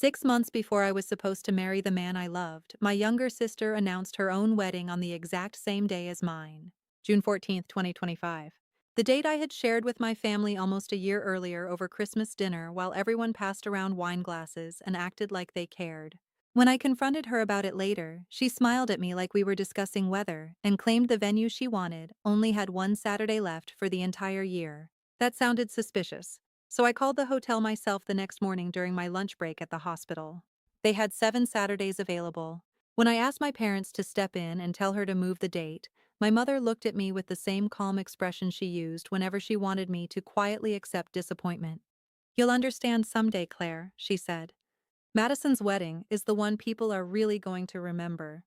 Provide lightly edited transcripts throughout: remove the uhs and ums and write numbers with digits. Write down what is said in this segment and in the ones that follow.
6 months before I was supposed to marry the man I loved, my younger sister announced her own wedding on the exact same day as mine, June 14th, 2025. The date I had shared with my family almost a year earlier over Christmas dinner while everyone passed around wine glasses and acted like they cared. When I confronted her about it later, she smiled at me like we were discussing weather and claimed the venue she wanted only had one Saturday left for the entire year. That sounded suspicious. So I called the hotel myself the next morning during my lunch break at the hospital. They had 7 Saturdays available. When I asked my parents to step in and tell her to move the date, my mother looked at me with the same calm expression she used whenever she wanted me to quietly accept disappointment. "You'll understand someday, Claire," she said. "Madison's wedding is the one people are really going to remember."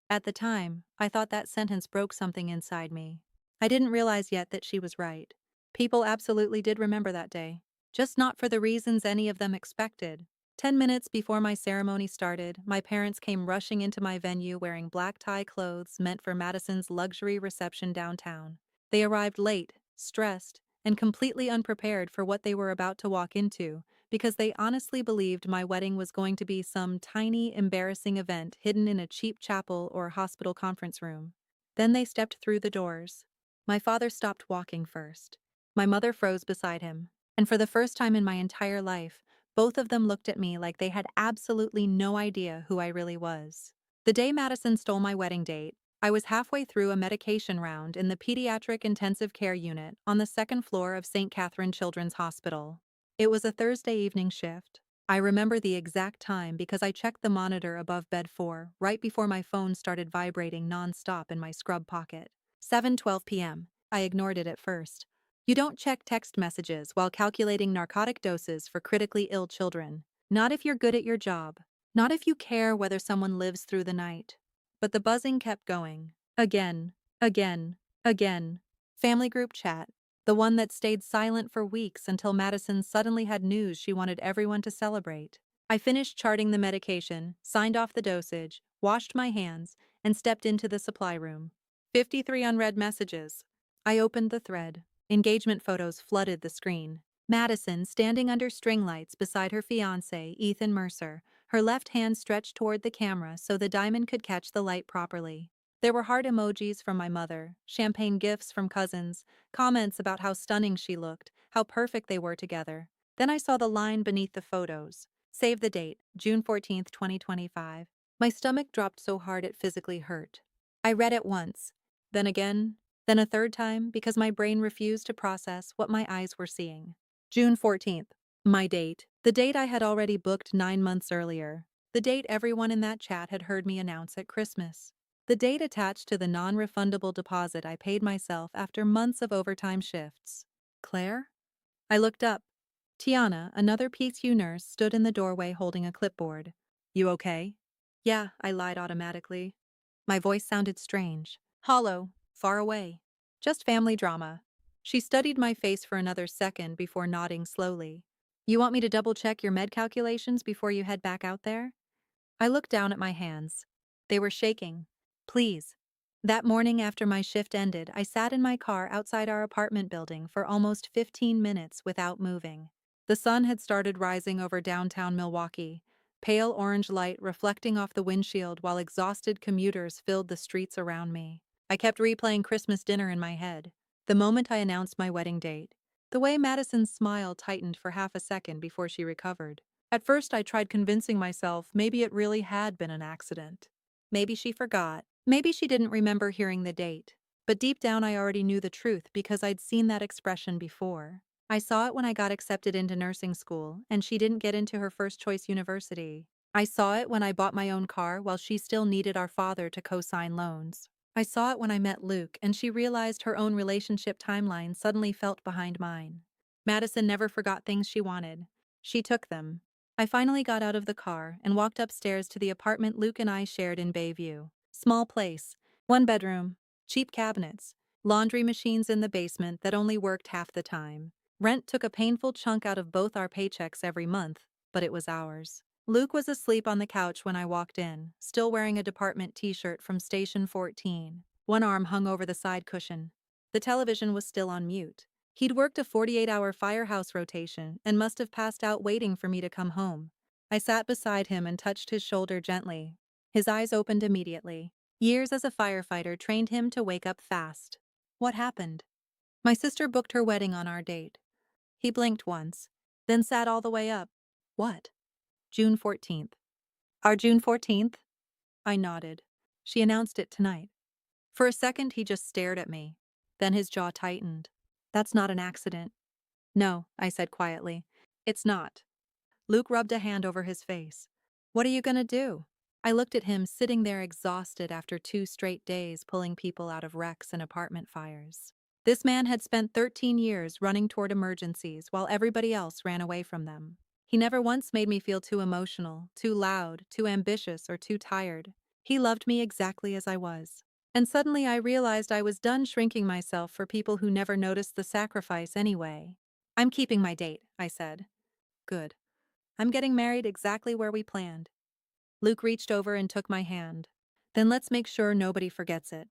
At the time, I thought that sentence broke something inside me. I didn't realize yet that she was right. People absolutely did remember that day. Just not for the reasons any of them expected. 10 minutes before my ceremony started, my parents came rushing into my venue wearing black tie clothes meant for Madison's luxury reception downtown. They arrived late, stressed, and completely unprepared for what they were about to walk into, because they honestly believed my wedding was going to be some tiny, embarrassing event hidden in a cheap chapel or hospital conference room. Then they stepped through the doors. My father stopped walking first. My mother froze beside him, and for the first time in my entire life, both of them looked at me like they had absolutely no idea who I really was. The day Madison stole my wedding date, I was halfway through a medication round in the pediatric intensive care unit on the second floor of St. Catherine Children's Hospital. It was a Thursday evening shift. I remember the exact time because I checked the monitor above bed 4 right before my phone started vibrating nonstop in my scrub pocket. 7:12 p.m. I ignored it at first. You don't check text messages while calculating narcotic doses for critically ill children. Not if you're good at your job. Not if you care whether someone lives through the night. But the buzzing kept going. Again, again, again. Family group chat. The one that stayed silent for weeks until Madison suddenly had news she wanted everyone to celebrate. I finished charting the medication, signed off the dosage, washed my hands, and stepped into the supply room. 53 unread messages. I opened the thread. Engagement photos flooded the screen. Madison standing under string lights beside her fiancé, Ethan Mercer, her left hand stretched toward the camera so the diamond could catch the light properly. There were heart emojis from my mother, champagne gifts from cousins, comments about how stunning she looked, how perfect they were together. Then I saw the line beneath the photos. Save the date, June 14th, 2025. My stomach dropped so hard it physically hurt. I read it once, then again, then a third time because my brain refused to process what my eyes were seeing. June 14th. My date. The date I had already booked 9 months earlier. The date everyone in that chat had heard me announce at Christmas. The date attached to the non-refundable deposit I paid myself after months of overtime shifts. Claire? I looked up. Tiana, another PCU nurse, stood in the doorway holding a clipboard. "You okay?" "Yeah," I lied automatically. My voice sounded strange, hollow, far away. "Just family drama." She studied my face for another second before nodding slowly. "You want me to double-check your med calculations before you head back out there?" I looked down at my hands. They were shaking. "Please." That morning after my shift ended, I sat in my car outside our apartment building for almost 15 minutes without moving. The sun had started rising over downtown Milwaukee, pale orange light reflecting off the windshield while exhausted commuters filled the streets around me. I kept replaying Christmas dinner in my head. The moment I announced my wedding date, the way Madison's smile tightened for half a second before she recovered. At first I tried convincing myself maybe it really had been an accident. Maybe she forgot. Maybe she didn't remember hearing the date. But deep down I already knew the truth because I'd seen that expression before. I saw it when I got accepted into nursing school and she didn't get into her first choice university. I saw it when I bought my own car while she still needed our father to co-sign loans. I saw it when I met Luke and she realized her own relationship timeline suddenly felt behind mine. Madison never forgot things she wanted. She took them. I finally got out of the car and walked upstairs to the apartment Luke and I shared in Bayview. Small place, one bedroom, cheap cabinets, laundry machines in the basement that only worked half the time. Rent took a painful chunk out of both our paychecks every month, but it was ours. Luke was asleep on the couch when I walked in, still wearing a department t-shirt from Station 14. One arm hung over the side cushion. The television was still on mute. He'd worked a 48-hour firehouse rotation and must have passed out waiting for me to come home. I sat beside him and touched his shoulder gently. His eyes opened immediately. Years as a firefighter trained him to wake up fast. What happened? My sister booked her wedding on our date. He blinked once, then sat all the way up. What? June 14th. Our June 14th? I nodded. She announced it tonight. For a second, he just stared at me. Then his jaw tightened. That's not an accident. No, I said quietly. It's not. Luke rubbed a hand over his face. What are you gonna do? I looked at him sitting there exhausted after 2 straight days pulling people out of wrecks and apartment fires. This man had spent 13 years running toward emergencies while everybody else ran away from them. He never once made me feel too emotional, too loud, too ambitious, or too tired. He loved me exactly as I was. And suddenly I realized I was done shrinking myself for people who never noticed the sacrifice anyway. I'm keeping my date, I said. Good. I'm getting married exactly where we planned. Luke reached over and took my hand. Then let's make sure nobody forgets it.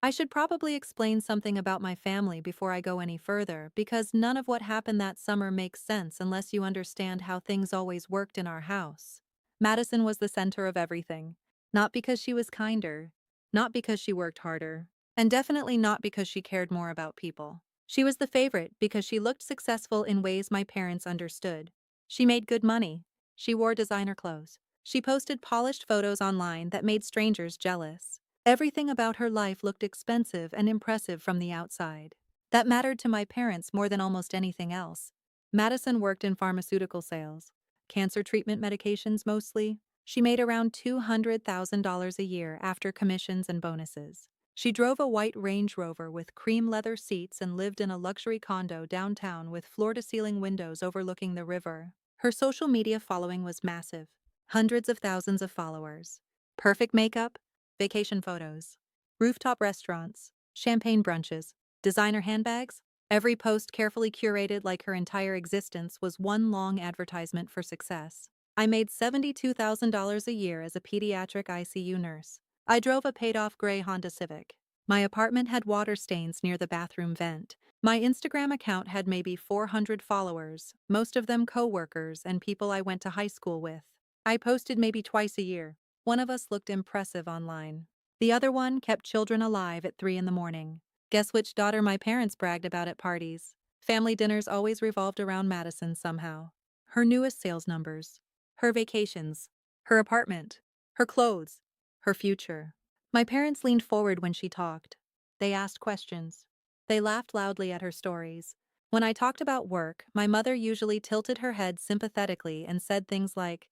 I should probably explain something about my family before I go any further, because none of what happened that summer makes sense unless you understand how things always worked in our house. Madison was the center of everything. Not because she was kinder, not because she worked harder, and definitely not because she cared more about people. She was the favorite because she looked successful in ways my parents understood. She made good money. She wore designer clothes. She posted polished photos online that made strangers jealous. Everything about her life looked expensive and impressive from the outside. That mattered to my parents more than almost anything else. Madison worked in pharmaceutical sales. Cancer treatment medications mostly. She made around $200,000 a year after commissions and bonuses. She drove a white Range Rover with cream leather seats and lived in a luxury condo downtown with floor-to-ceiling windows overlooking the river. Her social media following was massive. Hundreds of thousands of followers. Perfect makeup, vacation photos, rooftop restaurants, champagne brunches, designer handbags. Every post carefully curated like her entire existence was one long advertisement for success. I made $72,000 a year as a pediatric ICU nurse. I drove a paid-off gray Honda Civic. My apartment had water stains near the bathroom vent. My Instagram account had maybe 400 followers, most of them co-workers and people I went to high school with. I posted maybe twice a year. One of us looked impressive online. The other one kept children alive at 3 in the morning. Guess which daughter my parents bragged about at parties? Family dinners always revolved around Madison somehow. Her newest sales numbers, her vacations, her apartment, her clothes, her future. My parents leaned forward when she talked. They asked questions. They laughed loudly at her stories. When I talked about work, my mother usually tilted her head sympathetically and said things like,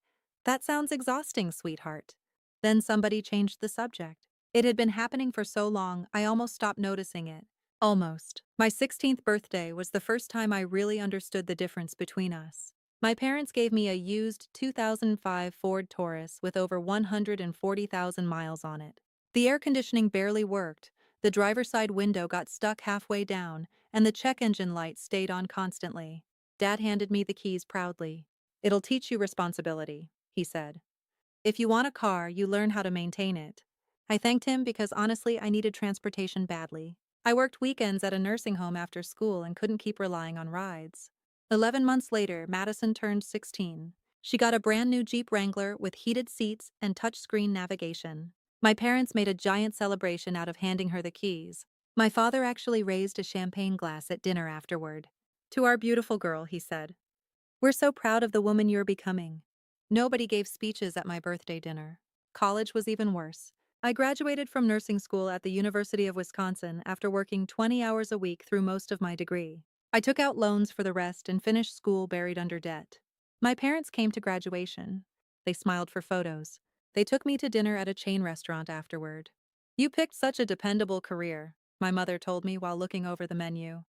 "That sounds exhausting, sweetheart." Then somebody changed the subject. It had been happening for so long, I almost stopped noticing it. Almost. My 16th birthday was the first time I really understood the difference between us. My parents gave me a used 2005 Ford Taurus with over 140,000 miles on it. The air conditioning barely worked, the driver's side window got stuck halfway down, and the check engine light stayed on constantly. Dad handed me the keys proudly. "It'll teach you responsibility," he said. "If you want a car, you learn how to maintain it." I thanked him because honestly I needed transportation badly. I worked weekends at a nursing home after school and couldn't keep relying on rides. 11 months later, Madison turned 16. She got a brand new Jeep Wrangler with heated seats and touchscreen navigation. My parents made a giant celebration out of handing her the keys. My father actually raised a champagne glass at dinner afterward. "To our beautiful girl," he said. "We're so proud of the woman you're becoming." Nobody gave speeches at my birthday dinner. College was even worse. I graduated from nursing school at the University of Wisconsin after working 20 hours a week through most of my degree. I took out loans for the rest and finished school buried under debt. My parents came to graduation. They smiled for photos. They took me to dinner at a chain restaurant afterward. "You picked such a dependable career," my mother told me while looking over the menu.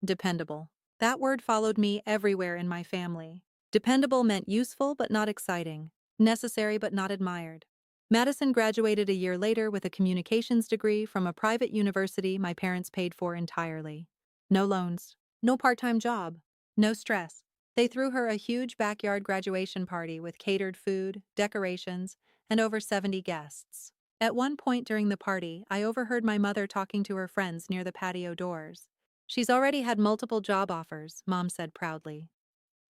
Dependable. That word followed me everywhere in my family. Dependable meant useful but not exciting, necessary but not admired. Madison graduated a year later with a communications degree from a private university my parents paid for entirely. No loans, no part-time job, no stress. They threw her a huge backyard graduation party with catered food, decorations, and over 70 guests. At one point during the party, I overheard my mother talking to her friends near the patio doors. "She's already had multiple job offers," Mom said proudly.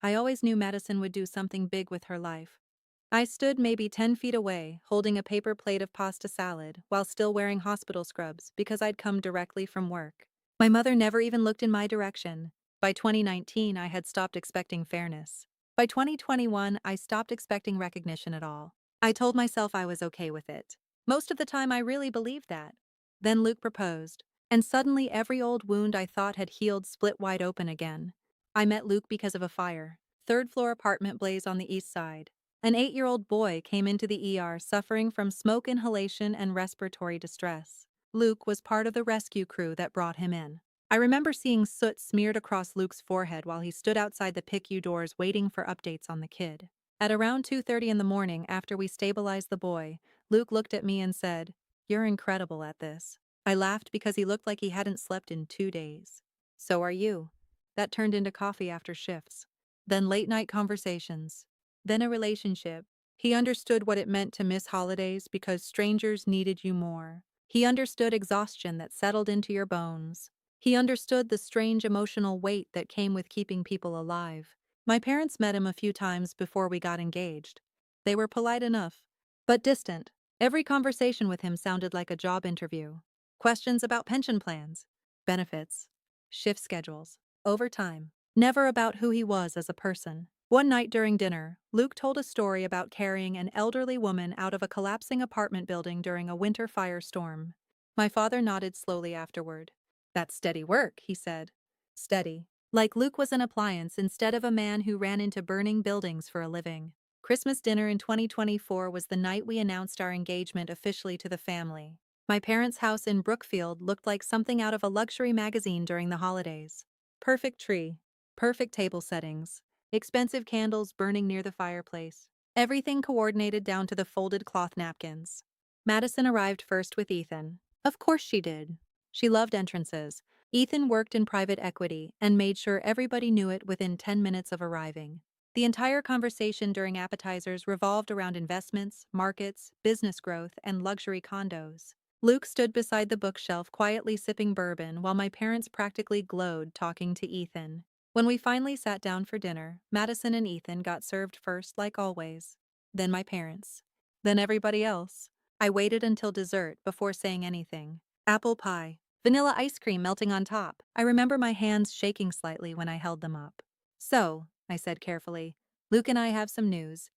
I always knew Madison would do something big with her life. I stood maybe 10 feet away, holding a paper plate of pasta salad, while still wearing hospital scrubs because I'd come directly from work. My mother never even looked in my direction. By 2019, I had stopped expecting fairness. By 2021, I stopped expecting recognition at all. I told myself I was okay with it. Most of the time, I really believed that. Then Luke proposed, and suddenly every old wound I thought had healed split wide open again. I met Luke because of a fire. Third floor apartment blaze on the east side. An 8-year-old boy came into the ER suffering from smoke inhalation and respiratory distress. Luke was part of the rescue crew that brought him in. I remember seeing soot smeared across Luke's forehead while he stood outside the PICU doors waiting for updates on the kid. At around 2:30 in the morning, after we stabilized the boy, Luke looked at me and said, "You're incredible at this." I laughed because he looked like he hadn't slept in 2 days. "So are you." That turned into coffee after shifts. Then late night conversations. Then a relationship. He understood what it meant to miss holidays because strangers needed you more. He understood exhaustion that settled into your bones. He understood the strange emotional weight that came with keeping people alive. My parents met him a few times before we got engaged. They were polite enough, but distant. Every conversation with him sounded like a job interview. Questions about pension plans, benefits, shift schedules, overtime. Never about who he was as a person. One night during dinner, Luke told a story about carrying an elderly woman out of a collapsing apartment building during a winter firestorm. My father nodded slowly afterward. "That's steady work," he said. Steady. Like Luke was an appliance instead of a man who ran into burning buildings for a living. Christmas dinner in 2024 was the night we announced our engagement officially to the family. My parents' house in Brookfield looked like something out of a luxury magazine during the holidays. Perfect tree, perfect table settings, expensive candles burning near the fireplace. Everything coordinated down to the folded cloth napkins. Madison arrived first with Ethan. Of course she did. She loved entrances. Ethan worked in private equity and made sure everybody knew it within 10 minutes of arriving. The entire conversation during appetizers revolved around investments, markets, business growth, and luxury condos. Luke stood beside the bookshelf quietly sipping bourbon while my parents practically glowed talking to Ethan. When we finally sat down for dinner, Madison and Ethan got served first like always. Then my parents. Then everybody else. I waited until dessert before saying anything. Apple pie. Vanilla ice cream melting on top. I remember my hands shaking slightly when I held them up. "So," I said carefully, "Luke and I have some news."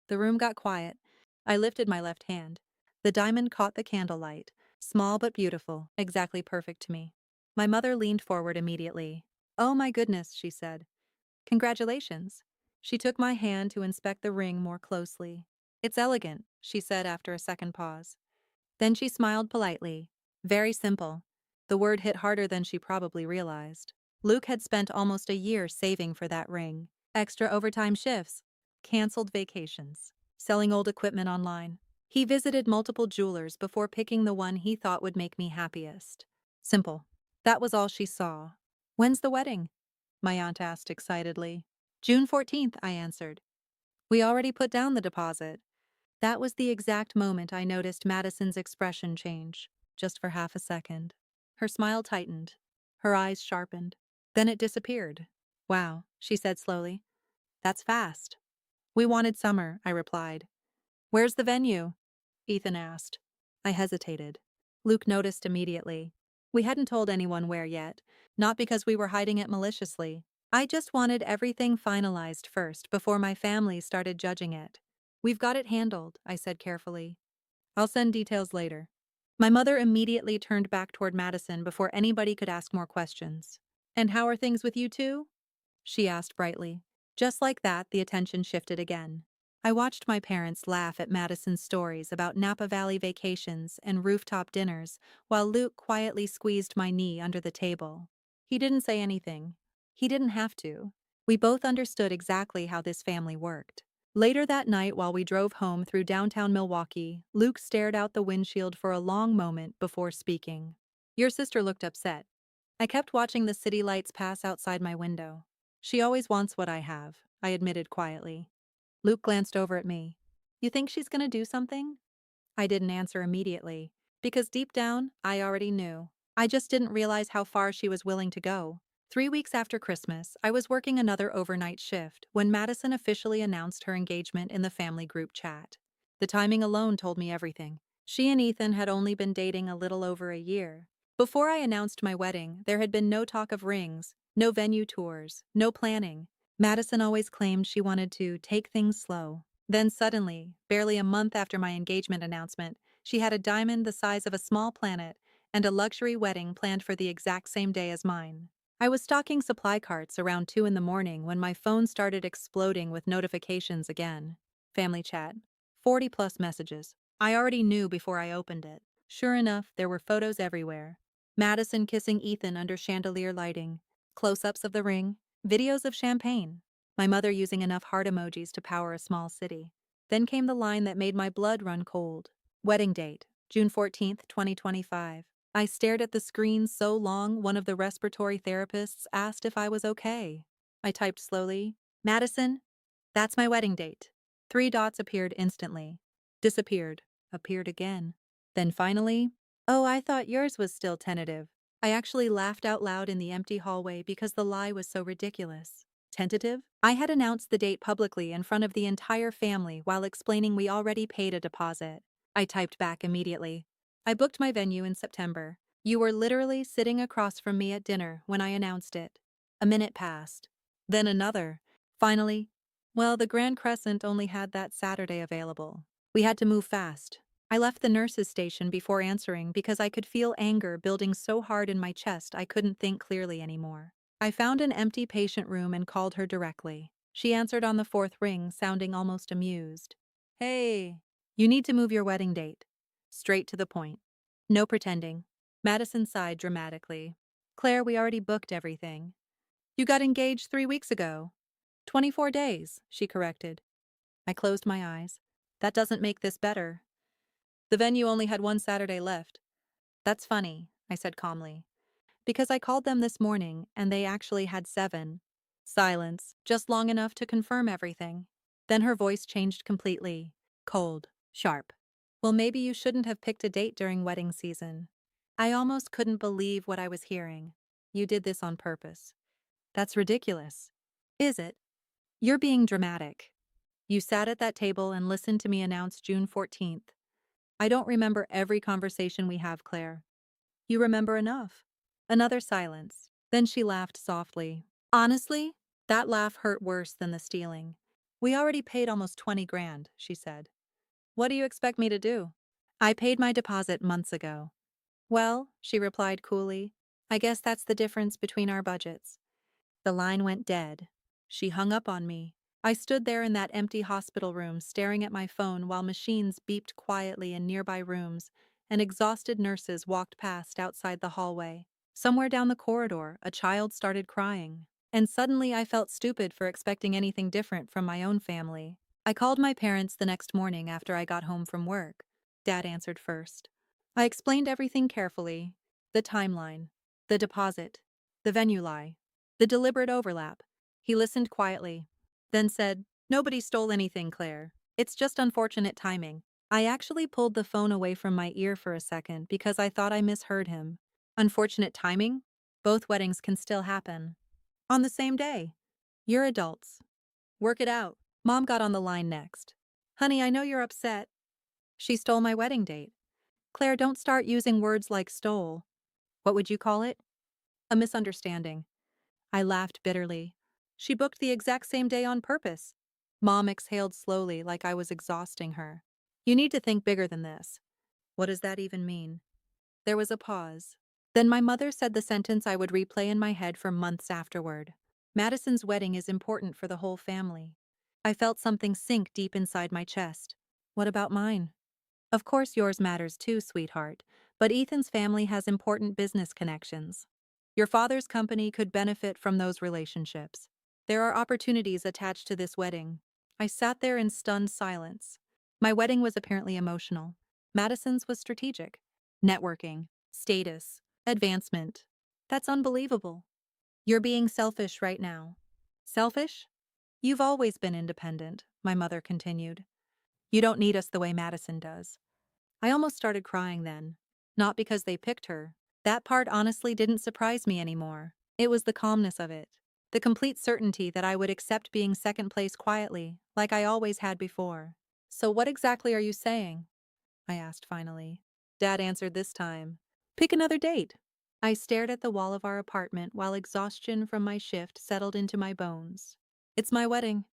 The room got quiet. I lifted my left hand. The diamond caught the candlelight. Small but beautiful, exactly perfect to me. My mother leaned forward immediately. "Oh my goodness," she said. "Congratulations." She took my hand to inspect the ring more closely. "It's elegant," she said after a second pause. Then she smiled politely. "Very simple." The word hit harder than she probably realized. Luke had spent almost a year saving for that ring. Extra overtime shifts, canceled vacations, selling old equipment online. He visited multiple jewelers before picking the one he thought would make me happiest. Simple. That was all she saw. "When's the wedding?" my aunt asked excitedly. "June 14th, I answered. "We already put down the deposit." That was the exact moment I noticed Madison's expression change, just for half a second. Her smile tightened. Her eyes sharpened. Then it disappeared. "Wow," she said slowly. "That's fast." "We wanted summer," I replied. "Where's the venue?" Ethan asked. I hesitated. Luke noticed immediately. We hadn't told anyone where yet, not because we were hiding it maliciously. I just wanted everything finalized first before my family started judging it. "We've got it handled," I said carefully. "I'll send details later." My mother immediately turned back toward Madison before anybody could ask more questions. "And how are things with you two?" she asked brightly. Just like that, the attention shifted again. I watched my parents laugh at Madison's stories about Napa Valley vacations and rooftop dinners while Luke quietly squeezed my knee under the table. He didn't say anything. He didn't have to. We both understood exactly how this family worked. Later that night, while we drove home through downtown Milwaukee, Luke stared out the windshield for a long moment before speaking. "Your sister looked upset." I kept watching the city lights pass outside my window. "She always wants what I have," I admitted quietly. Luke glanced over at me. "You think she's gonna do something?" I didn't answer immediately, because deep down, I already knew. I just didn't realize how far she was willing to go. 3 weeks after Christmas, I was working another overnight shift when Madison officially announced her engagement in the family group chat. The timing alone told me everything. She and Ethan had only been dating a little over a year. Before I announced my wedding, there had been no talk of rings, no venue tours, no planning. Madison always claimed she wanted to take things slow. Then suddenly, barely a month after my engagement announcement, she had a diamond the size of a small planet and a luxury wedding planned for the exact same day as mine. I was stocking supply carts around 2 in the morning when my phone started exploding with notifications again. Family chat. 40 plus messages. I already knew before I opened it. Sure enough, there were photos everywhere. Madison kissing Ethan under chandelier lighting. Close-ups of the ring. Videos of champagne. My mother using enough heart emojis to power a small city. Then came the line that made my blood run cold. Wedding date, June 14th, 2025. I stared at the screen so long one of the respiratory therapists asked if I was okay. I typed slowly, Madison, that's my wedding date. 3 dots appeared instantly. Disappeared. Appeared again. Then finally, oh, I thought yours was still tentative. I actually laughed out loud in the empty hallway because the lie was so ridiculous. Tentative? I had announced the date publicly in front of the entire family while explaining we already paid a deposit. I typed back immediately. I booked my venue in September. You were literally sitting across from me at dinner when I announced it. A minute passed. Then another. Finally, well, the Grand Crescent only had that Saturday available. We had to move fast. I left the nurse's station before answering because I could feel anger building so hard in my chest I couldn't think clearly anymore. I found an empty patient room and called her directly. She answered on the 4th ring, sounding almost amused. Hey, you need to move your wedding date. Straight to the point. No pretending. Madison sighed dramatically. Claire, we already booked everything. You got engaged 3 weeks ago. 24 days, she corrected. I closed my eyes. That doesn't make this better. The venue only had one Saturday left. That's funny, I said calmly. Because I called them this morning and they actually had 7. Silence, just long enough to confirm everything. Then her voice changed completely. Cold, sharp. Well, maybe you shouldn't have picked a date during wedding season. I almost couldn't believe what I was hearing. You did this on purpose. That's ridiculous. Is it? You're being dramatic. You sat at that table and listened to me announce June 14th. I don't remember every conversation we have, Claire. You remember enough. Another silence. Then she laughed softly. Honestly, that laugh hurt worse than the stealing. We already paid almost 20 grand, she said. What do you expect me to do? I paid my deposit months ago. Well, she replied coolly, I guess that's the difference between our budgets. The line went dead. She hung up on me. I stood there in that empty hospital room staring at my phone while machines beeped quietly in nearby rooms and exhausted nurses walked past outside the hallway. Somewhere down the corridor, a child started crying. And suddenly I felt stupid for expecting anything different from my own family. I called my parents the next morning after I got home from work. Dad answered first. I explained everything carefully. The timeline, the deposit, the venue lie, the deliberate overlap. He listened quietly, then said, Nobody stole anything, Claire. It's just unfortunate timing. I actually pulled the phone away from my ear for a second because I thought I misheard him. Unfortunate timing? Both weddings can still happen. On the same day. You're adults. Work it out. Mom got on the line next. Honey, I know you're upset. She stole my wedding date. Claire, don't start using words like stole. What would you call it? A misunderstanding. I laughed bitterly. She booked the exact same day on purpose. Mom exhaled slowly like I was exhausting her. You need to think bigger than this. What does that even mean? There was a pause. Then my mother said the sentence I would replay in my head for months afterward. Madison's wedding is important for the whole family. I felt something sink deep inside my chest. What about mine? Of course yours matters too, sweetheart, but Ethan's family has important business connections. Your father's company could benefit from those relationships. There are opportunities attached to this wedding. I sat there in stunned silence. My wedding was apparently emotional. Madison's was strategic. Networking, status, advancement. That's unbelievable. You're being selfish right now. Selfish? You've always been independent, my mother continued. You don't need us the way Madison does. I almost started crying then. Not because they picked her. That part honestly didn't surprise me anymore. It was the calmness of it. The complete certainty that I would accept being second place quietly, like I always had before. "So what exactly are you saying?" I asked finally. Dad answered this time. "Pick another date." I stared at the wall of our apartment while exhaustion from my shift settled into my bones. "It's my wedding."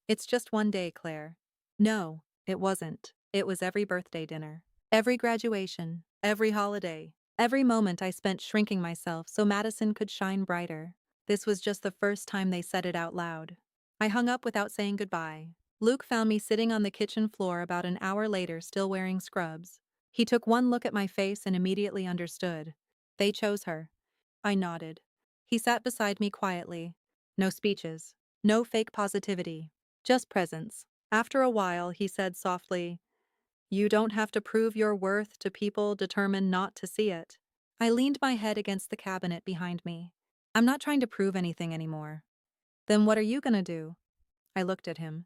"It's just one day, Claire." No, it wasn't. It was every birthday dinner, every graduation, every holiday, every moment I spent shrinking myself so Madison could shine brighter. This was just the first time they said it out loud. I hung up without saying goodbye. Luke found me sitting on the kitchen floor about an hour later, still wearing scrubs. He took one look at my face and immediately understood. They chose her. I nodded. He sat beside me quietly. No speeches. No fake positivity. Just presence. After a while, he said softly, "You don't have to prove your worth to people determined not to see it." I leaned my head against the cabinet behind me. "I'm not trying to prove anything anymore." "Then what are you gonna do?" I looked at him.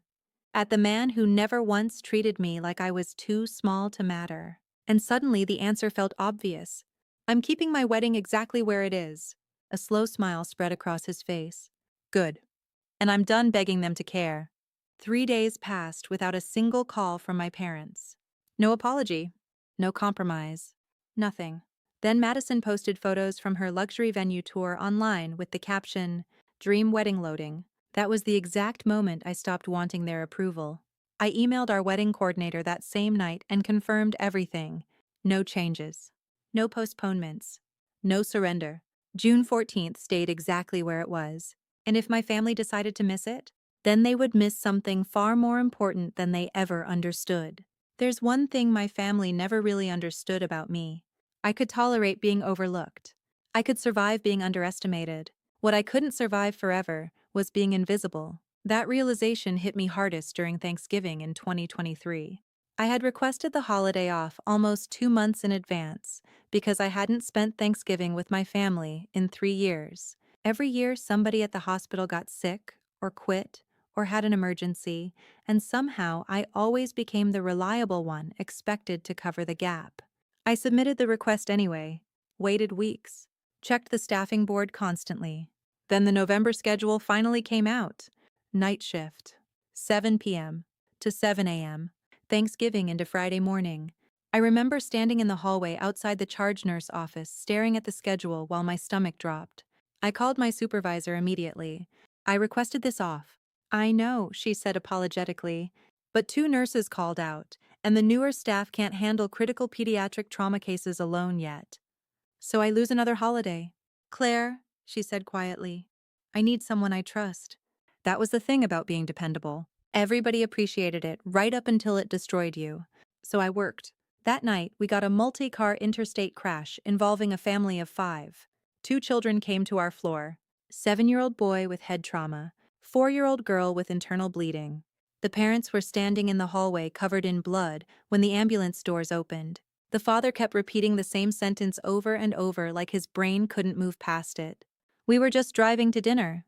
At the man who never once treated me like I was too small to matter. And suddenly the answer felt obvious. "I'm keeping my wedding exactly where it is." A slow smile spread across his face. "Good. And I'm done begging them to care." 3 days passed without a single call from my parents. No apology. No compromise. Nothing. Then Madison posted photos from her luxury venue tour online with the caption, "Dream wedding loading." That was the exact moment I stopped wanting their approval. I emailed our wedding coordinator that same night and confirmed everything. No changes. No postponements. No surrender. June 14th stayed exactly where it was. And if my family decided to miss it, then they would miss something far more important than they ever understood. There's one thing my family never really understood about me. I could tolerate being overlooked. I could survive being underestimated. What I couldn't survive forever was being invisible. That realization hit me hardest during Thanksgiving in 2023. I had requested the holiday off almost 2 months in advance because I hadn't spent Thanksgiving with my family in 3 years. Every year, somebody at the hospital got sick, or quit, or had an emergency, and somehow I always became the reliable one expected to cover the gap. I submitted the request anyway, waited weeks, checked the staffing board constantly. Then the November schedule finally came out. Night shift, 7 p.m. to 7 a.m., Thanksgiving into Friday morning. I remember standing in the hallway outside the charge nurse office staring at the schedule while my stomach dropped. I called my supervisor immediately. "I requested this off." "I know," she said apologetically, "but 2 nurses called out, and the newer staff can't handle critical pediatric trauma cases alone yet. So I lose another holiday." "Claire," she said quietly, "I need someone I trust." That was the thing about being dependable. Everybody appreciated it right up until it destroyed you. So I worked. That night, we got a multi-car interstate crash involving a family of 5. 2 children came to our floor. 7-year-old boy with head trauma, 4-year-old girl with internal bleeding. The parents were standing in the hallway covered in blood when the ambulance doors opened. The father kept repeating the same sentence over and over like his brain couldn't move past it. "We were just driving to dinner."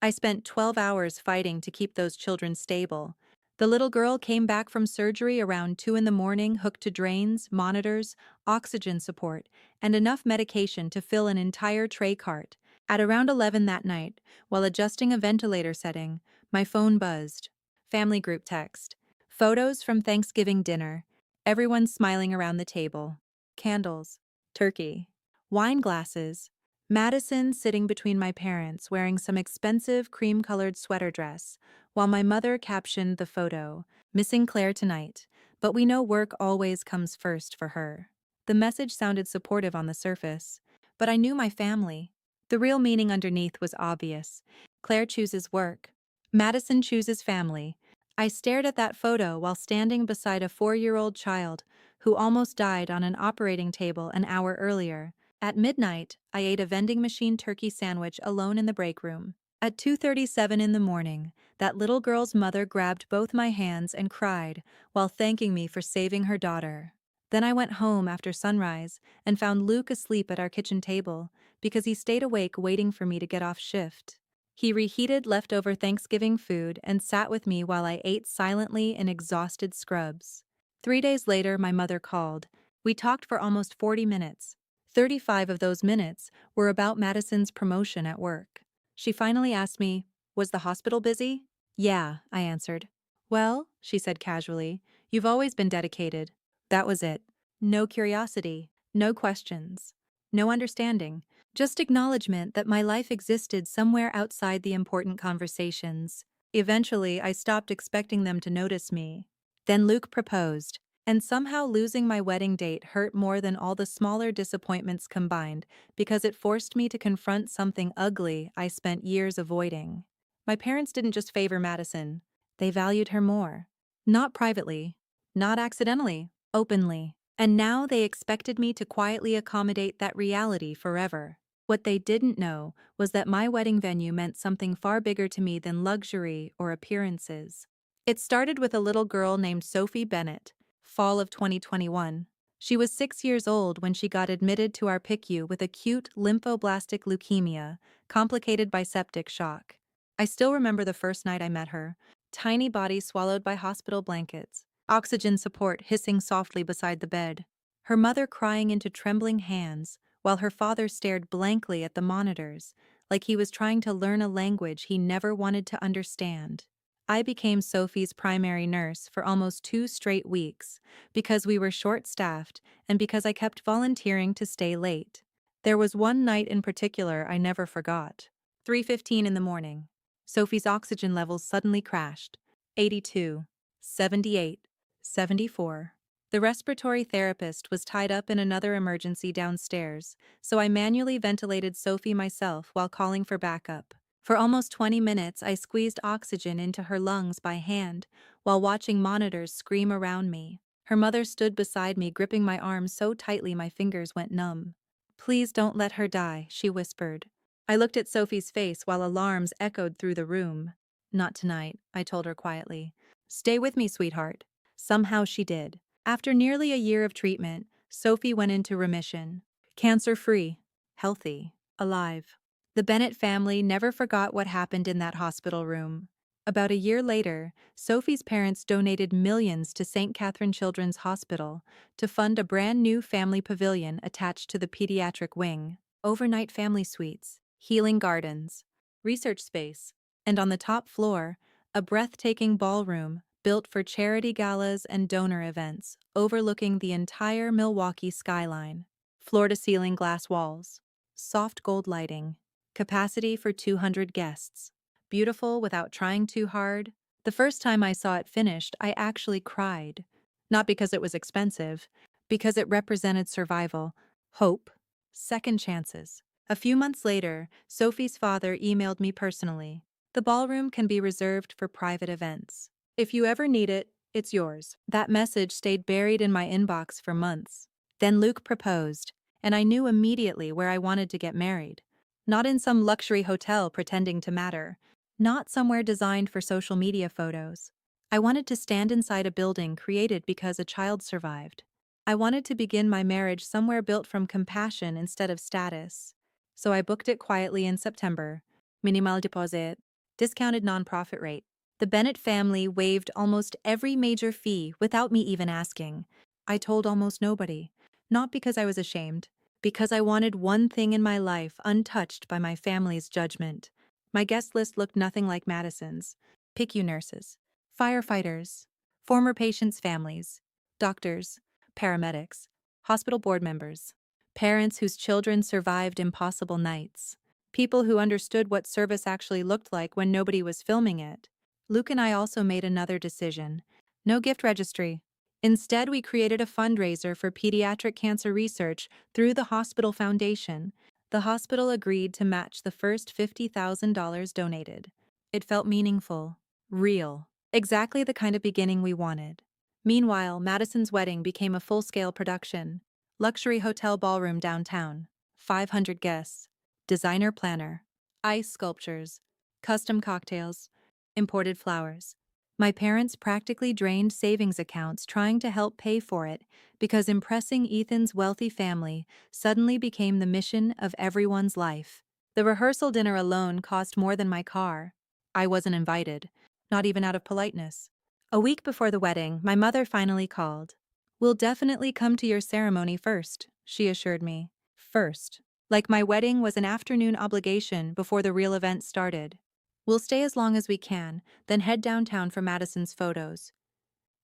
I spent 12 hours fighting to keep those children stable. The little girl came back from surgery around 2 in the morning, hooked to drains, monitors, oxygen support, and enough medication to fill an entire tray cart. At around 11 that night, while adjusting a ventilator setting, my phone buzzed. Family group text. Photos from Thanksgiving dinner. Everyone smiling around the table. Candles. Turkey. Wine glasses. Madison sitting between my parents wearing some expensive cream-colored sweater dress, while my mother captioned the photo, "Missing Claire tonight, but we know work always comes first for her." The message sounded supportive on the surface, but I knew my family. The real meaning underneath was obvious. Claire chooses work. Madison chooses family. I stared at that photo while standing beside a 4-year-old child who almost died on an operating table an hour earlier. At midnight, I ate a vending machine turkey sandwich alone in the break room. At 2:37 in the morning, that little girl's mother grabbed both my hands and cried while thanking me for saving her daughter. Then I went home after sunrise and found Luke asleep at our kitchen table because he stayed awake waiting for me to get off shift. He reheated leftover Thanksgiving food and sat with me while I ate silently in exhausted scrubs. 3 days later, my mother called. We talked for almost 40 minutes. 35 of those minutes were about Madison's promotion at work. She finally asked me, "Was the hospital busy?" "Yeah," I answered. "Well," she said casually, "you've always been dedicated." That was it. No curiosity, no questions, no understanding, just acknowledgement that my life existed somewhere outside the important conversations. Eventually, I stopped expecting them to notice me. Then Luke proposed, and somehow losing my wedding date hurt more than all the smaller disappointments combined because it forced me to confront something ugly I spent years avoiding. My parents didn't just favor Madison, they valued her more. Not privately, not accidentally, openly. And now they expected me to quietly accommodate that reality forever. What they didn't know was that my wedding venue meant something far bigger to me than luxury or appearances. It started with a little girl named Sophie Bennett, fall of 2021. She was 6 years old when she got admitted to our PICU with acute lymphoblastic leukemia, complicated by septic shock. I still remember the first night I met her. Tiny body swallowed by hospital blankets, oxygen support hissing softly beside the bed, her mother crying into trembling hands, while her father stared blankly at the monitors, like he was trying to learn a language he never wanted to understand. I became Sophie's primary nurse for almost 2 straight weeks, because we were short-staffed and because I kept volunteering to stay late. There was one night in particular I never forgot. 3:15 in the morning. Sophie's oxygen levels suddenly crashed. 82, 78, 74. The respiratory therapist was tied up in another emergency downstairs, so I manually ventilated Sophie myself while calling for backup. For almost 20 minutes, I squeezed oxygen into her lungs by hand while watching monitors scream around me. Her mother stood beside me, gripping my arm so tightly my fingers went numb. "Please don't let her die," she whispered. I looked at Sophie's face while alarms echoed through the room. "Not tonight," I told her quietly. "Stay with me, sweetheart." Somehow she did. After nearly a year of treatment, Sophie went into remission. Cancer-free, healthy, alive. The Bennett family never forgot what happened in that hospital room. About a year later, Sophie's parents donated millions to St. Catherine Children's Hospital to fund a brand new family pavilion attached to the pediatric wing. Overnight family suites, healing gardens, research space, and on the top floor, a breathtaking ballroom built for charity galas and donor events, overlooking the entire Milwaukee skyline. Floor-to-ceiling glass walls, soft gold lighting, capacity for 200 guests. Beautiful without trying too hard. The first time I saw it finished, I actually cried. Not because it was expensive, because it represented survival, hope, second chances. A few months later, Sophie's father emailed me personally. "The ballroom can be reserved for private events. If you ever need it, it's yours." That message stayed buried in my inbox for months. Then Luke proposed, and I knew immediately where I wanted to get married. Not in some luxury hotel pretending to matter. Not somewhere designed for social media photos. I wanted to stand inside a building created because a child survived. I wanted to begin my marriage somewhere built from compassion instead of status. So I booked it quietly in September. Minimal deposit, discounted nonprofit rate. The Bennett family waived almost every major fee without me even asking. I told almost nobody. Not because I was ashamed, because I wanted one thing in my life untouched by my family's judgment. My guest list looked nothing like Madison's. PICU nurses, firefighters, former patients' families, doctors, paramedics, hospital board members, parents whose children survived impossible nights, people who understood what service actually looked like when nobody was filming it. Luke and I also made another decision. No gift registry. Instead, we created a fundraiser for pediatric cancer research through the hospital foundation. The hospital agreed to match the first $50,000 donated. It felt meaningful, real, exactly the kind of beginning we wanted. Meanwhile, Madison's wedding became a full-scale production. Luxury hotel ballroom downtown, 500 guests, designer planner, ice sculptures, custom cocktails, imported flowers. My parents practically drained savings accounts trying to help pay for it because impressing Ethan's wealthy family suddenly became the mission of everyone's life. The rehearsal dinner alone cost more than my car. I wasn't invited, not even out of politeness. A week before the wedding, my mother finally called. "We'll definitely come to your ceremony first," she assured me. first. Like my wedding was an afternoon obligation before the real event started. We'll stay as long as we can, then head downtown for Madison's photos.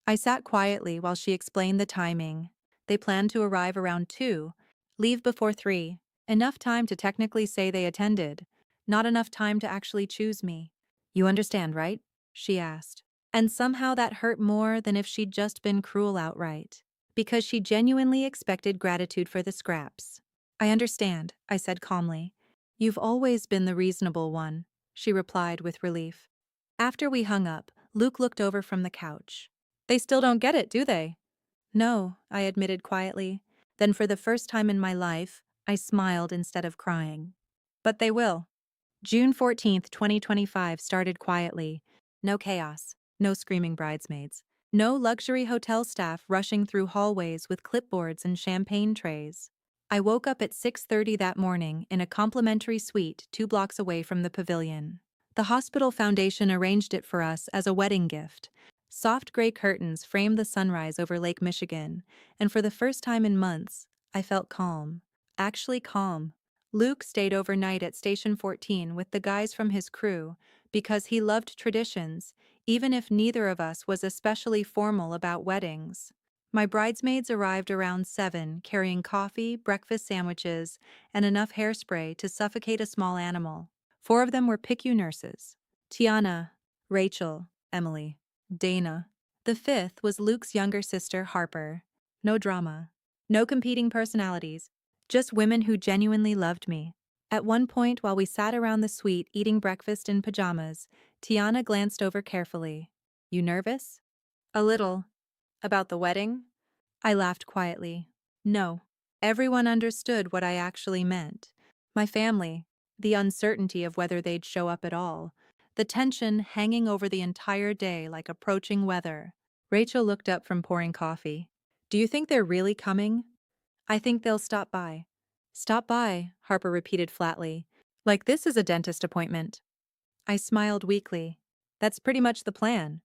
I sat quietly while she explained the timing. They planned to arrive around 2, leave before 3. Enough time to technically say they attended. Not enough time to actually choose me. You understand, right? She asked. And somehow that hurt more than if she'd just been cruel outright. Because she genuinely expected gratitude for the scraps. I understand, I said calmly. You've always been the reasonable one, she replied with relief. After we hung up, Luke looked over from the couch. They still don't get it, do they? No, I admitted quietly. Then for the first time in my life, I smiled instead of crying. But they will. June 14th, 2025 started quietly. No chaos, no screaming bridesmaids, no luxury hotel staff rushing through hallways with clipboards and champagne trays. I woke up at 6:30 that morning in a complimentary suite 2 blocks away from the pavilion. The hospital foundation arranged it for us as a wedding gift. Soft gray curtains framed the sunrise over Lake Michigan, and for the first time in months, I felt calm. Actually calm. Luke stayed overnight at Station 14 with the guys from his crew because he loved traditions, even if neither of us was especially formal about weddings. My bridesmaids arrived around 7, carrying coffee, breakfast sandwiches, and enough hairspray to suffocate a small animal. 4 of them were PICU nurses: Tiana, Rachel, Emily, Dana. The 5th was Luke's younger sister, Harper. No drama. No competing personalities. Just women who genuinely loved me. At one point, while we sat around the suite eating breakfast in pajamas, Tiana glanced over carefully. You nervous? A little. About the wedding? I laughed quietly. No. Everyone understood what I actually meant. My family, the uncertainty of whether they'd show up at all, the tension hanging over the entire day like approaching weather. Rachel looked up from pouring coffee. Do you think they're really coming? I think they'll stop by. Stop by, Harper repeated flatly. Like this is a dentist appointment. I smiled weakly. That's pretty much the plan.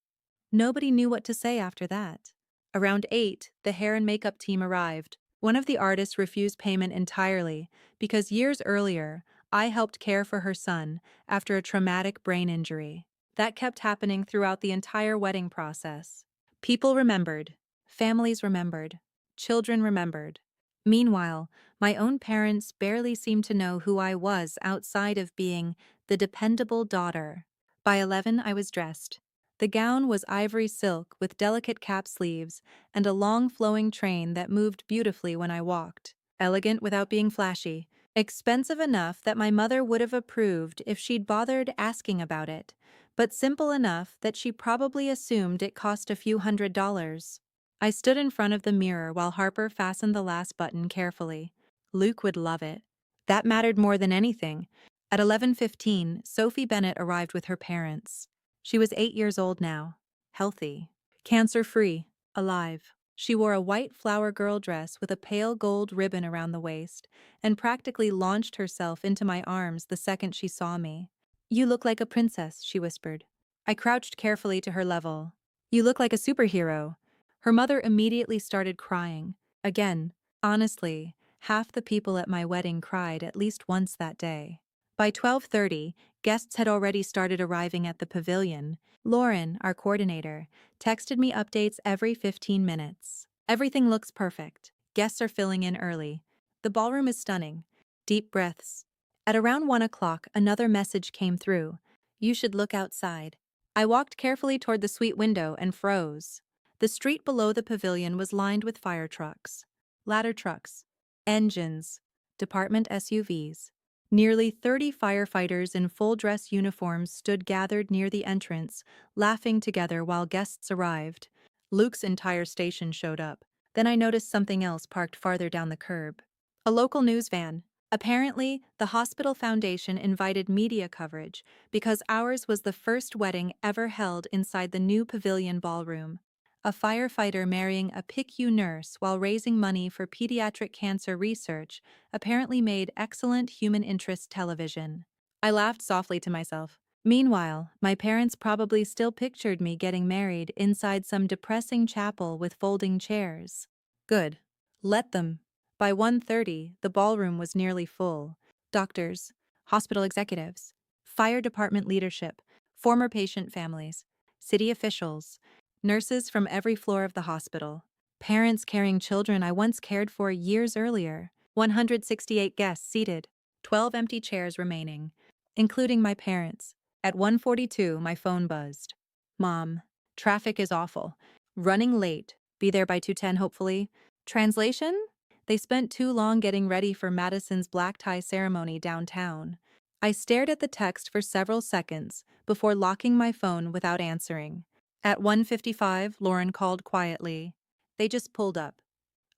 Nobody knew what to say after that. Around 8, the hair and makeup team arrived. One of the artists refused payment entirely because years earlier, I helped care for her son after a traumatic brain injury. That kept happening throughout the entire wedding process. People remembered. Families remembered. Children remembered. Meanwhile, my own parents barely seemed to know who I was outside of being the dependable daughter. By 11, I was dressed. The gown was ivory silk with delicate cap sleeves and a long flowing train that moved beautifully when I walked. Elegant without being flashy. Expensive enough that my mother would have approved if she'd bothered asking about it, but simple enough that she probably assumed it cost a few $100s. I stood in front of the mirror while Harper fastened the last button carefully. Luke would love it. That mattered more than anything. At 11:15, Sophie Bennett arrived with her parents. She was 8 years old now, healthy, cancer-free, alive. She wore a white flower girl dress with a pale gold ribbon around the waist and practically launched herself into my arms the second she saw me. You look like a princess, she whispered. I crouched carefully to her level. You look like a superhero. Her mother immediately started crying. Again, honestly, half the people at my wedding cried at least once that day. By 12:30, guests had already started arriving at the pavilion. Lauren, our coordinator, texted me updates every 15 minutes. Everything looks perfect. Guests are filling in early. The ballroom is stunning. Deep breaths. At around 1 o'clock, another message came through. You should look outside. I walked carefully toward the suite window and froze. The street below the pavilion was lined with fire trucks, ladder trucks, engines, department SUVs. Nearly 30 firefighters in full-dress uniforms stood gathered near the entrance, laughing together while guests arrived. Luke's entire station showed up. Then I noticed something else parked farther down the curb. A local news van. Apparently, the hospital foundation invited media coverage because ours was the first wedding ever held inside the new pavilion ballroom. A firefighter marrying a PICU nurse while raising money for pediatric cancer research apparently made excellent human interest television. I laughed softly to myself. Meanwhile, my parents probably still pictured me getting married inside some depressing chapel with folding chairs. Good. Let them. By 1:30, the ballroom was nearly full. Doctors, hospital executives, fire department leadership, former patient families, city officials, nurses from every floor of the hospital, parents carrying children I once cared for years earlier, 168 guests seated, 12 empty chairs remaining, including my parents. At 1:42, my phone buzzed. Mom, traffic is awful. Running late. Be there by 2:10 hopefully. Translation? They spent too long getting ready for Madison's black tie ceremony downtown. I stared at the text for several seconds before locking my phone without answering. At 1:55, Lauren called quietly. They just pulled up.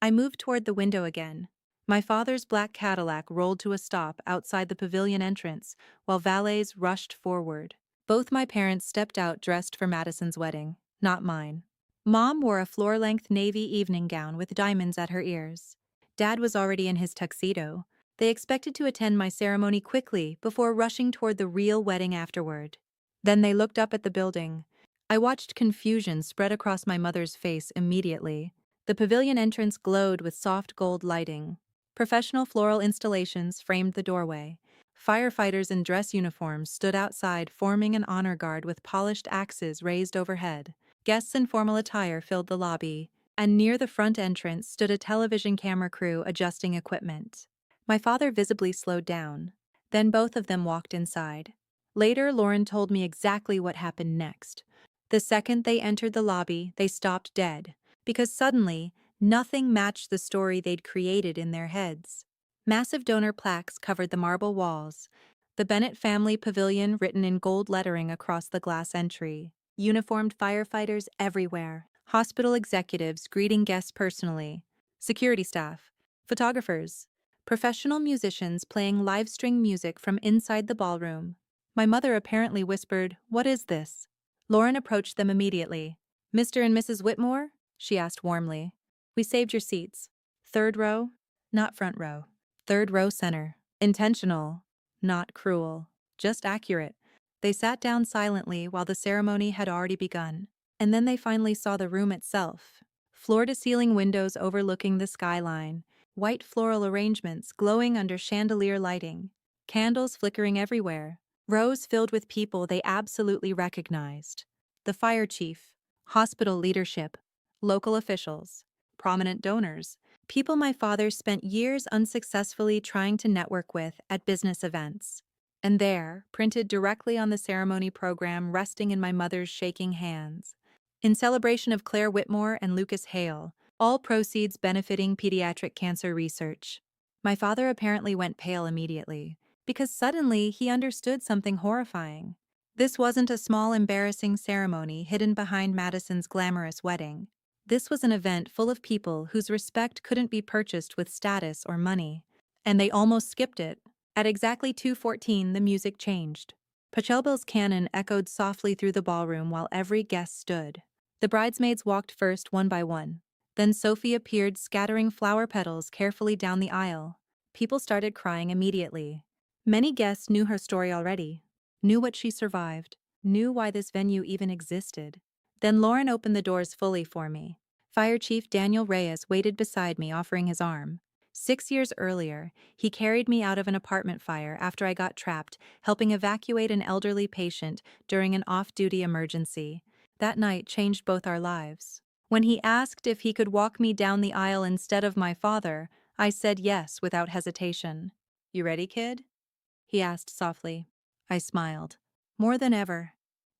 I moved toward the window again. My father's black Cadillac rolled to a stop outside the pavilion entrance while valets rushed forward. Both my parents stepped out dressed for Madison's wedding, not mine. Mom wore a floor-length navy evening gown with diamonds at her ears. Dad was already in his tuxedo. They expected to attend my ceremony quickly before rushing toward the real wedding afterward. Then they looked up at the building. I watched confusion spread across my mother's face immediately. The pavilion entrance glowed with soft gold lighting. Professional floral installations framed the doorway. Firefighters in dress uniforms stood outside forming an honor guard with polished axes raised overhead. Guests in formal attire filled the lobby, and near the front entrance stood a television camera crew adjusting equipment. My father visibly slowed down. Then both of them walked inside. Later, Lauren told me exactly what happened next. The second they entered the lobby, they stopped dead, because suddenly, nothing matched the story they'd created in their heads. Massive donor plaques covered the marble walls, the Bennett family pavilion written in gold lettering across the glass entry. Uniformed firefighters everywhere, hospital executives greeting guests personally, security staff, photographers, professional musicians playing live-string music from inside the ballroom. My mother apparently whispered, "What is this?" Lauren approached them immediately. "Mr. and Mrs. Whitmore?" she asked warmly. "We saved your seats. Third row, not front row. Third row center. Intentional, not cruel, just accurate." They sat down silently while the ceremony had already begun, and then they finally saw the room itself. Floor-to-ceiling windows overlooking the skyline, white floral arrangements glowing under chandelier lighting, candles flickering everywhere, rows filled with people they absolutely recognized. The fire chief, hospital leadership, local officials, prominent donors, people my father spent years unsuccessfully trying to network with at business events. And there, printed directly on the ceremony program resting in my mother's shaking hands, "In celebration of Claire Whitmore and Lucas Hale, all proceeds benefiting pediatric cancer research." My father apparently went pale immediately, because suddenly he understood something horrifying. This wasn't a small embarrassing ceremony hidden behind Madison's glamorous wedding. This was an event full of people whose respect couldn't be purchased with status or money. And they almost skipped it. At exactly 2:14, the music changed. Pachelbel's canon echoed softly through the ballroom while every guest stood. The bridesmaids walked first one by one. Then Sophie appeared scattering flower petals carefully down the aisle. People started crying immediately. Many guests knew her story already, knew what she survived, knew why this venue even existed. Then Lauren opened the doors fully for me. Fire Chief Daniel Reyes waited beside me offering his arm. 6 years earlier, he carried me out of an apartment fire after I got trapped, helping evacuate an elderly patient during an off-duty emergency. That night changed both our lives. When he asked if he could walk me down the aisle instead of my father, I said yes without hesitation. "You ready, kid?" he asked softly. I smiled. More than ever.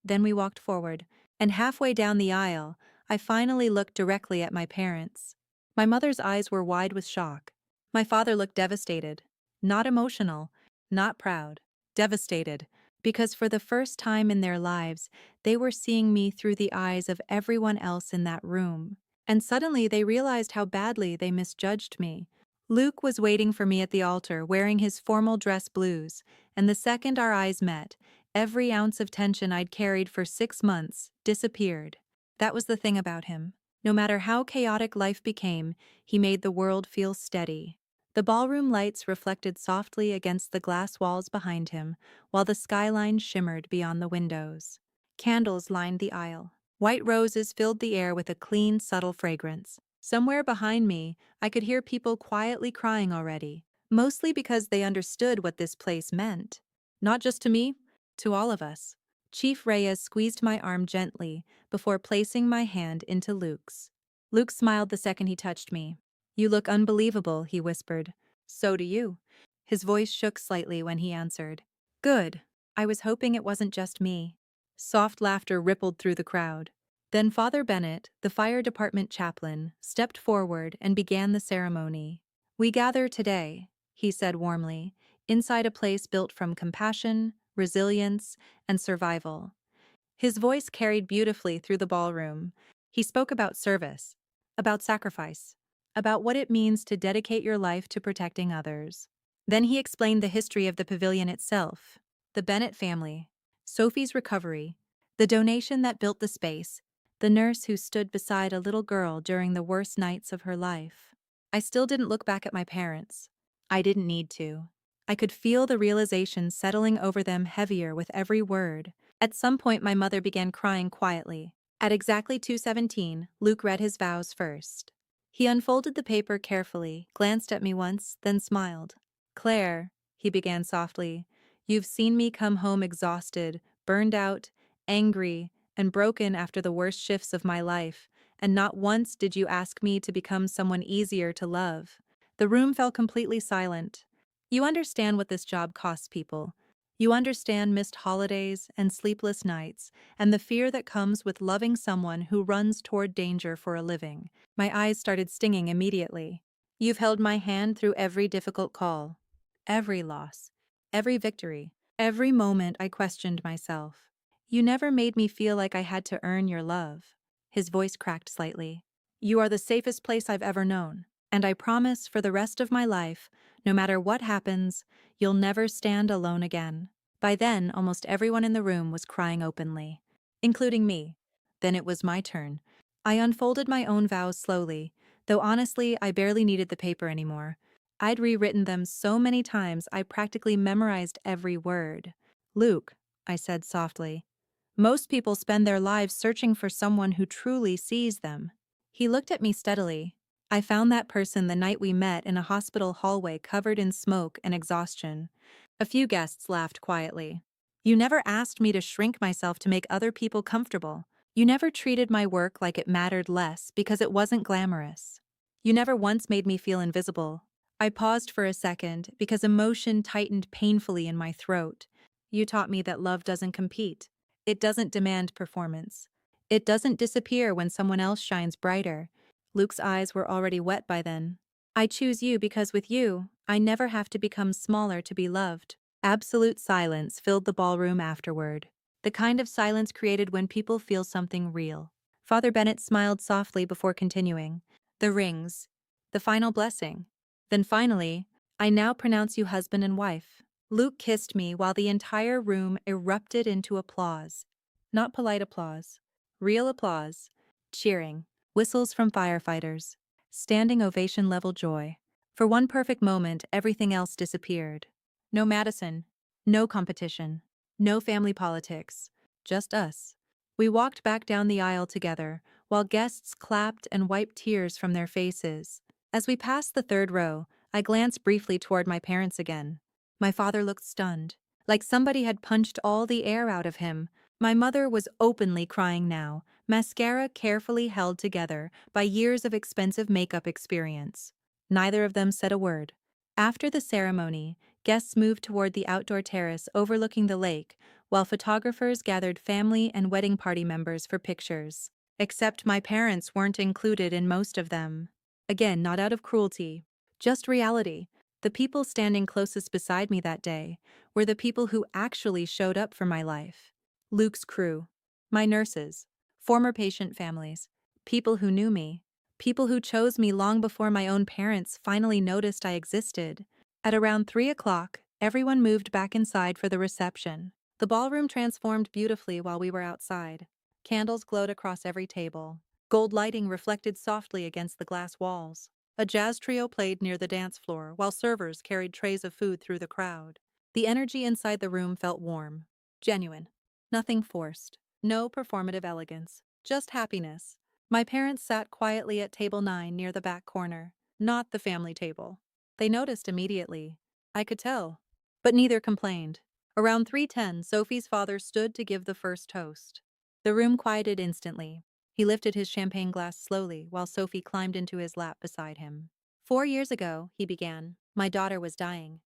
Then we walked forward, and halfway down the aisle, I finally looked directly at my parents. My mother's eyes were wide with shock. My father looked devastated. Not emotional, not proud. Devastated, because for the first time in their lives, they were seeing me through the eyes of everyone else in that room. And suddenly they realized how badly they misjudged me. Luke was waiting for me at the altar, wearing his formal dress blues, and the second our eyes met, every ounce of tension I'd carried for 6 months disappeared. That was the thing about him. No matter how chaotic life became, he made the world feel steady. The ballroom lights reflected softly against the glass walls behind him, while the skyline shimmered beyond the windows. Candles lined the aisle. White roses filled the air with a clean, subtle fragrance. Somewhere behind me, I could hear people quietly crying already, mostly because they understood what this place meant. Not just to me, to all of us. Chief Reyes squeezed my arm gently before placing my hand into Luke's. Luke smiled the second he touched me. "You look unbelievable," he whispered. "So do you." His voice shook slightly when he answered. "Good. I was hoping it wasn't just me." Soft laughter rippled through the crowd. Then Father Bennett, the fire department chaplain, stepped forward and began the ceremony. "We gather today," he said warmly, "inside a place built from compassion, resilience, and survival." His voice carried beautifully through the ballroom. He spoke about service, about sacrifice, about what it means to dedicate your life to protecting others. Then he explained the history of the pavilion itself, the Bennett family, Sophie's recovery, the donation that built the space, the nurse who stood beside a little girl during the worst nights of her life. I still didn't look back at my parents. I didn't need to. I could feel the realization settling over them heavier with every word. At some point, my mother began crying quietly. At exactly 2:17, Luke read his vows first. He unfolded the paper carefully, glanced at me once, then smiled. "Claire," he began softly, "you've seen me come home exhausted, burned out, angry, and broken after the worst shifts of my life, and not once did you ask me to become someone easier to love." The room fell completely silent. "You understand what this job costs people. You understand missed holidays and sleepless nights, and the fear that comes with loving someone who runs toward danger for a living." My eyes started stinging immediately. "You've held my hand through every difficult call, every loss, every victory, every moment I questioned myself. You never made me feel like I had to earn your love." His voice cracked slightly. "You are the safest place I've ever known, and I promise for the rest of my life, no matter what happens, you'll never stand alone again." By then, almost everyone in the room was crying openly, including me. Then it was my turn. I unfolded my own vows slowly, though honestly, I barely needed the paper anymore. I'd rewritten them so many times I practically memorized every word. "Luke," I said softly, "most people spend their lives searching for someone who truly sees them." He looked at me steadily. "I found that person the night we met in a hospital hallway covered in smoke and exhaustion." A few guests laughed quietly. "You never asked me to shrink myself to make other people comfortable. You never treated my work like it mattered less because it wasn't glamorous. You never once made me feel invisible." I paused for a second because emotion tightened painfully in my throat. "You taught me that love doesn't compete. It doesn't demand performance. It doesn't disappear when someone else shines brighter." Luke's eyes were already wet by then. "I choose you because with you, I never have to become smaller to be loved." Absolute silence filled the ballroom afterward. The kind of silence created when people feel something real. Father Bennett smiled softly before continuing. "The rings. The final blessing. Then finally, I now pronounce you husband and wife." Luke kissed me while the entire room erupted into applause. Not polite applause. Real applause. Cheering. Whistles from firefighters. Standing ovation level joy. For one perfect moment, everything else disappeared. No Madison. No competition. No family politics. Just us. We walked back down the aisle together, while guests clapped and wiped tears from their faces. As we passed the third row, I glanced briefly toward my parents again. My father looked stunned, like somebody had punched all the air out of him. My mother was openly crying now, mascara carefully held together by years of expensive makeup experience. Neither of them said a word. After the ceremony, guests moved toward the outdoor terrace overlooking the lake, while photographers gathered family and wedding party members for pictures. Except my parents weren't included in most of them. Again, not out of cruelty, just reality. The people standing closest beside me that day were the people who actually showed up for my life. Luke's crew, my nurses, former patient families, people who knew me, people who chose me long before my own parents finally noticed I existed. At around 3 o'clock, everyone moved back inside for the reception. The ballroom transformed beautifully while we were outside. Candles glowed across every table. Gold lighting reflected softly against the glass walls. A jazz trio played near the dance floor, while servers carried trays of food through the crowd. The energy inside the room felt warm, genuine. Nothing forced. No performative elegance. Just happiness. My parents sat quietly at table 9 near the back corner, not the family table. They noticed immediately. I could tell. But neither complained. Around 3:10, Sophie's father stood to give the first toast. The room quieted instantly. He lifted his champagne glass slowly while Sophie climbed into his lap beside him. 4 years ago, he began, my daughter was dying.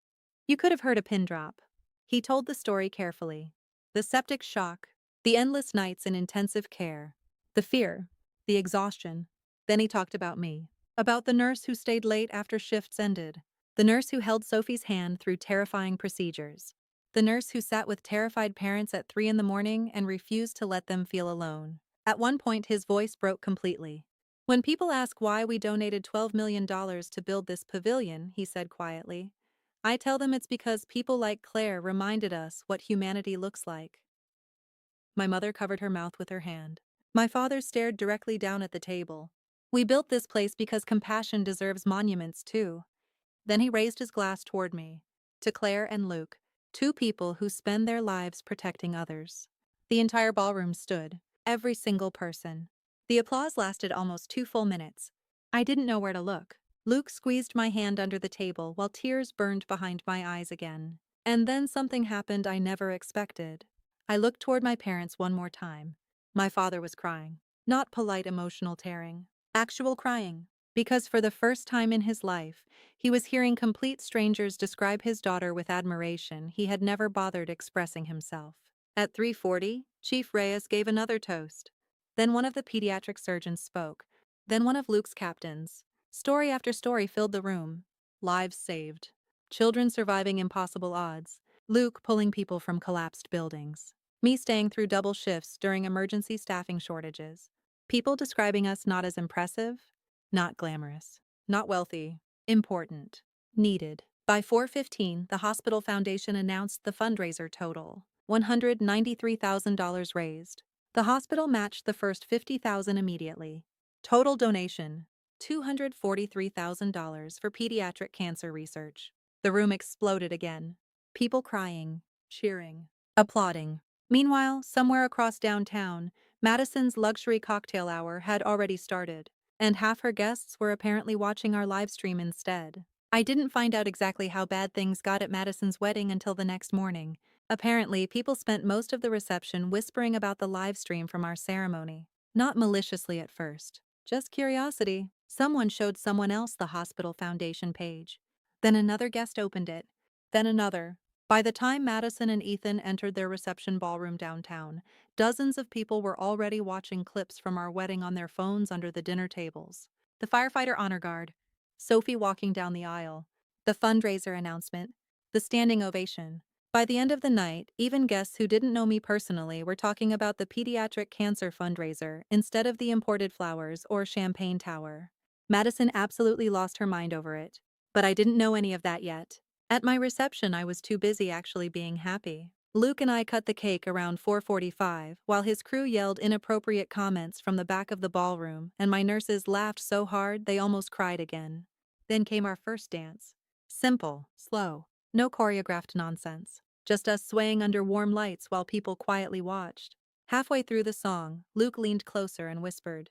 You could have heard a pin drop. He told the story carefully. The septic shock, the endless nights in intensive care, the fear, the exhaustion. Then he talked about me, about the nurse who stayed late after shifts ended, the nurse who held Sophie's hand through terrifying procedures, the nurse who sat with terrified parents at 3 in the morning and refused to let them feel alone. At one point, his voice broke completely. When people ask why we donated $12 million to build this pavilion, he said quietly, I tell them it's because people like Claire reminded us what humanity looks like. My mother covered her mouth with her hand. My father stared directly down at the table. We built this place because compassion deserves monuments too. Then he raised his glass toward me. To Claire and Luke, two people who spend their lives protecting others. The entire ballroom stood, every single person. The applause lasted almost 2 full minutes. I didn't know where to look. Luke squeezed my hand under the table while tears burned behind my eyes again. And then something happened I never expected. I looked toward my parents one more time. My father was crying. Not polite emotional tearing. Actual crying. Because for the first time in his life, he was hearing complete strangers describe his daughter with admiration he had never bothered expressing himself. At 3:40, Chief Reyes gave another toast. Then one of the pediatric surgeons spoke. Then one of Luke's captains. Story after story filled the room. Lives saved. Children surviving impossible odds. Luke pulling people from collapsed buildings. Me staying through double shifts during emergency staffing shortages. People describing us not as impressive, not glamorous, not wealthy, important, needed. By 4:15, the hospital foundation announced the fundraiser total, $193,000 raised. The hospital matched the first $50,000 immediately. Total donation, $243,000 for pediatric cancer research. The room exploded again. People crying, cheering, applauding. Meanwhile, somewhere across downtown, Madison's luxury cocktail hour had already started, and half her guests were apparently watching our live stream instead. I didn't find out exactly how bad things got at Madison's wedding until the next morning. Apparently, people spent most of the reception whispering about the live stream from our ceremony. Not maliciously at first, just curiosity. Someone showed someone else the hospital foundation page. Then another guest opened it. Then another. By the time Madison and Ethan entered their reception ballroom downtown, dozens of people were already watching clips from our wedding on their phones under the dinner tables. The firefighter honor guard, Sophie walking down the aisle, the fundraiser announcement, the standing ovation. By the end of the night, even guests who didn't know me personally were talking about the pediatric cancer fundraiser instead of the imported flowers or champagne tower. Madison absolutely lost her mind over it, but I didn't know any of that yet. At my reception, I was too busy actually being happy. Luke and I cut the cake around 4:45, while his crew yelled inappropriate comments from the back of the ballroom, and my nurses laughed so hard they almost cried again. Then came our first dance. Simple, slow, no choreographed nonsense. Just us swaying under warm lights while people quietly watched. Halfway through the song, Luke leaned closer and whispered,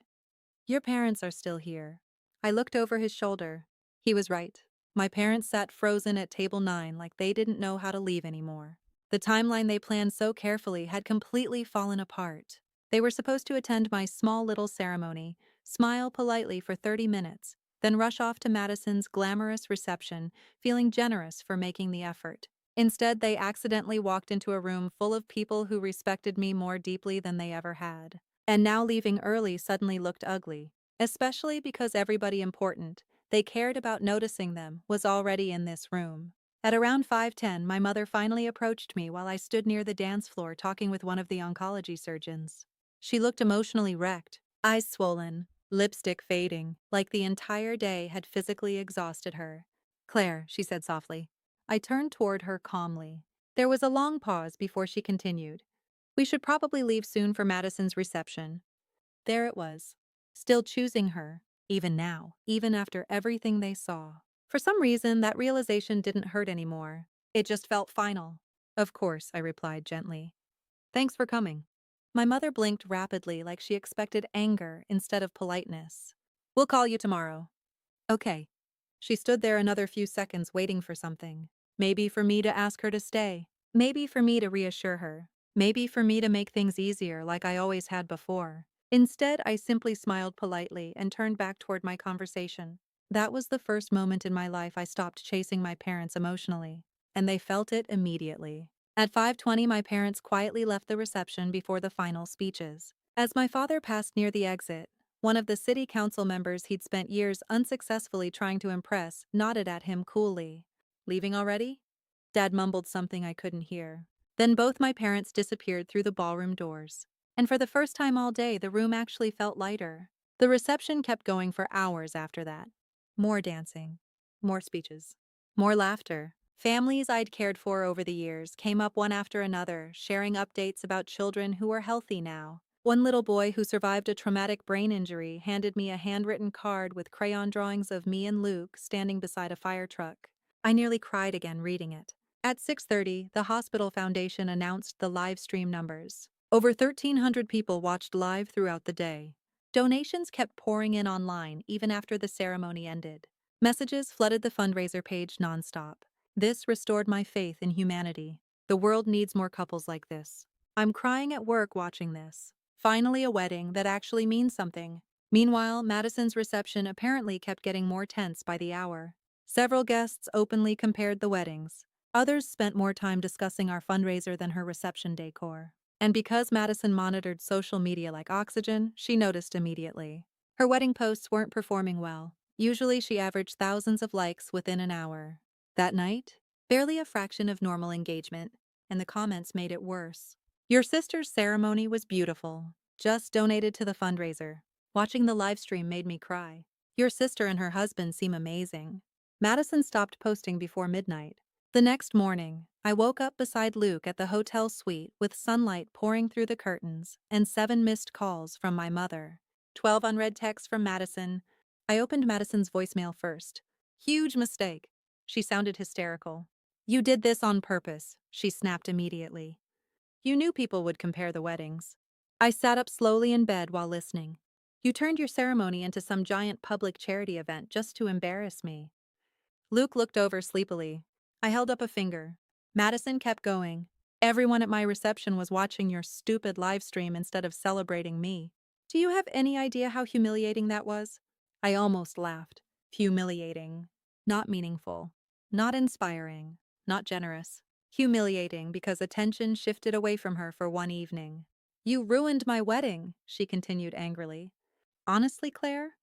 Your parents are still here. I looked over his shoulder. He was right. My parents sat frozen at table 9 like they didn't know how to leave anymore. The timeline they planned so carefully had completely fallen apart. They were supposed to attend my small little ceremony, smile politely for 30 minutes, then rush off to Madison's glamorous reception, feeling generous for making the effort. Instead, they accidentally walked into a room full of people who respected me more deeply than they ever had. And now leaving early suddenly looked ugly, especially because everybody important they cared about noticing them was already in this room. At around 5:10, my mother finally approached me while I stood near the dance floor talking with one of the oncology surgeons. She looked emotionally wrecked, eyes swollen, lipstick fading, like the entire day had physically exhausted her. Claire, she said softly. I turned toward her calmly. There was a long pause before she continued. We should probably leave soon for Madison's reception. There it was, still choosing her, even now, even after everything they saw. For some reason, that realization didn't hurt anymore. It just felt final. Of course, I replied gently. Thanks for coming. My mother blinked rapidly like she expected anger instead of politeness. We'll call you tomorrow. Okay. She stood there another few seconds waiting for something. Maybe for me to ask her to stay. Maybe for me to reassure her. Maybe for me to make things easier like I always had before. Instead, I simply smiled politely and turned back toward my conversation. That was the first moment in my life I stopped chasing my parents emotionally, and they felt it immediately. At 5:20, my parents quietly left the reception before the final speeches. As my father passed near the exit, one of the city council members he'd spent years unsuccessfully trying to impress nodded at him coolly. Leaving already? Dad mumbled something I couldn't hear. Then both my parents disappeared through the ballroom doors. And for the first time all day, the room actually felt lighter. The reception kept going for hours after that. More dancing, more speeches, more laughter. Families I'd cared for over the years came up one after another, sharing updates about children who were healthy now. One little boy who survived a traumatic brain injury handed me a handwritten card with crayon drawings of me and Luke standing beside a fire truck. I nearly cried again reading it. At 6:30, the hospital foundation announced the live stream numbers. Over 1,300 people watched live throughout the day. Donations kept pouring in online even after the ceremony ended. Messages flooded the fundraiser page nonstop. This restored my faith in humanity. The world needs more couples like this. I'm crying at work watching this. Finally, a wedding that actually means something. Meanwhile, Madison's reception apparently kept getting more tense by the hour. Several guests openly compared the weddings. Others spent more time discussing our fundraiser than her reception decor. And because Madison monitored social media like oxygen, she noticed immediately. Her wedding posts weren't performing well. Usually she averaged thousands of likes within an hour. That night, barely a fraction of normal engagement, and the comments made it worse. Your sister's ceremony was beautiful. Just donated to the fundraiser. Watching the live stream made me cry. Your sister and her husband seem amazing. Madison stopped posting before midnight. The next morning, I woke up beside Luke at the hotel suite with sunlight pouring through the curtains and 7 missed calls from my mother. 12 unread texts from Madison. I opened Madison's voicemail first. Huge mistake. She sounded hysterical. You did this on purpose, she snapped immediately. You knew people would compare the weddings. I sat up slowly in bed while listening. You turned your ceremony into some giant public charity event just to embarrass me. Luke looked over sleepily. I held up a finger. Madison kept going. Everyone at my reception was watching your stupid live stream instead of celebrating me. Do you have any idea how humiliating that was? I almost laughed. Humiliating. Not meaningful. Not inspiring. Not generous. Humiliating because attention shifted away from her for one evening. You ruined my wedding, she continued angrily. Honestly, Claire,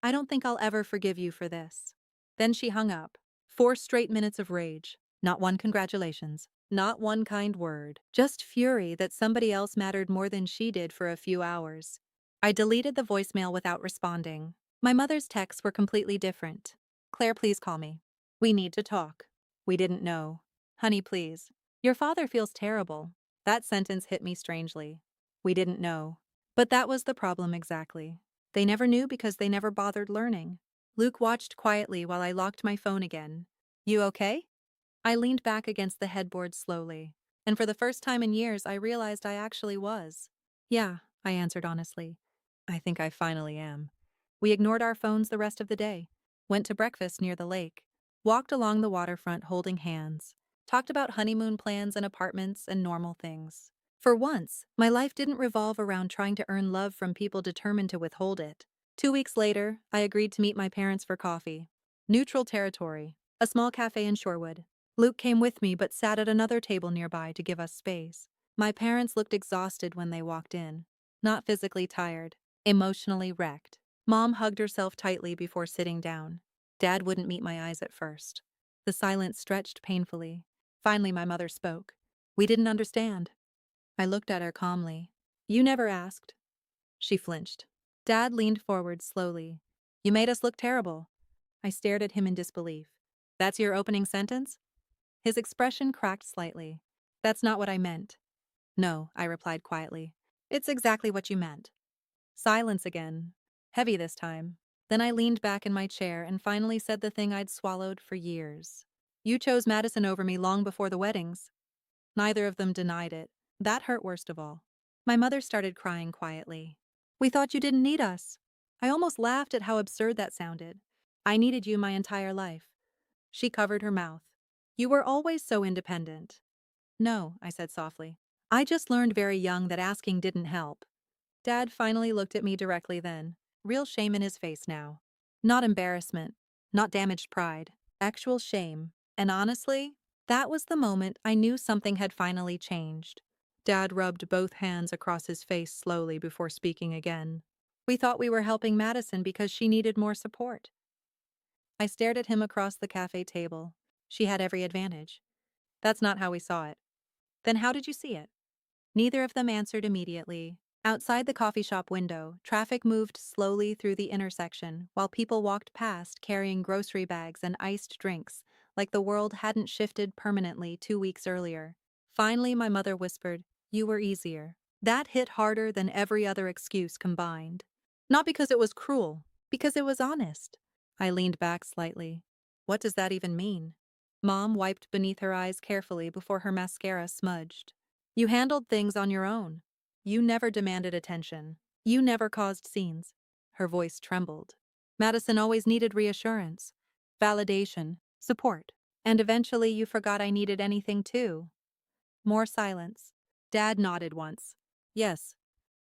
I don't think I'll ever forgive you for this. Then she hung up. 4 straight minutes of rage. Not one congratulations. Not one kind word. Just fury that somebody else mattered more than she did for a few hours. I deleted the voicemail without responding. My mother's texts were completely different. Claire, please call me. We need to talk. We didn't know. Honey, please. Your father feels terrible. That sentence hit me strangely. We didn't know. But that was the problem exactly. They never knew because they never bothered learning. Luke watched quietly while I locked my phone again. You okay? I leaned back against the headboard slowly, and for the first time in years I realized I actually was. Yeah, I answered honestly. I think I finally am. We ignored our phones the rest of the day, went to breakfast near the lake, walked along the waterfront holding hands, talked about honeymoon plans and apartments and normal things. For once, my life didn't revolve around trying to earn love from people determined to withhold it. 2 weeks later, I agreed to meet my parents for coffee. Neutral territory, a small cafe in Shorewood. Luke came with me but sat at another table nearby to give us space. My parents looked exhausted when they walked in. Not physically tired, emotionally wrecked. Mom hugged herself tightly before sitting down. Dad wouldn't meet my eyes at first. The silence stretched painfully. Finally, my mother spoke. We didn't understand. I looked at her calmly. You never asked. She flinched. Dad leaned forward slowly. You made us look terrible. I stared at him in disbelief. That's your opening sentence? His expression cracked slightly. That's not what I meant. No, I replied quietly. It's exactly what you meant. Silence again. Heavy this time. Then I leaned back in my chair and finally said the thing I'd swallowed for years. You chose Madison over me long before the weddings. Neither of them denied it. That hurt worst of all. My mother started crying quietly. We thought you didn't need us. I almost laughed at how absurd that sounded. I needed you my entire life. She covered her mouth. You were always so independent. No, I said softly. I just learned very young that asking didn't help. Dad finally looked at me directly then, real shame in his face now. Not embarrassment, not damaged pride, actual shame. And honestly, that was the moment I knew something had finally changed. Dad rubbed both hands across his face slowly before speaking again. We thought we were helping Madison because she needed more support. I stared at him across the cafe table. She had every advantage. That's not how we saw it. Then how did you see it? Neither of them answered immediately. Outside the coffee shop window, traffic moved slowly through the intersection while people walked past carrying grocery bags and iced drinks, like the world hadn't shifted permanently 2 weeks earlier. Finally, my mother whispered, "You were easier." That hit harder than every other excuse combined. Not because it was cruel, because it was honest. I leaned back slightly. What does that even mean? Mom wiped beneath her eyes carefully before her mascara smudged. You handled things on your own. You never demanded attention. You never caused scenes. Her voice trembled. Madison always needed reassurance, validation, support. And eventually you forgot I needed anything too. More silence. Dad nodded once. Yes.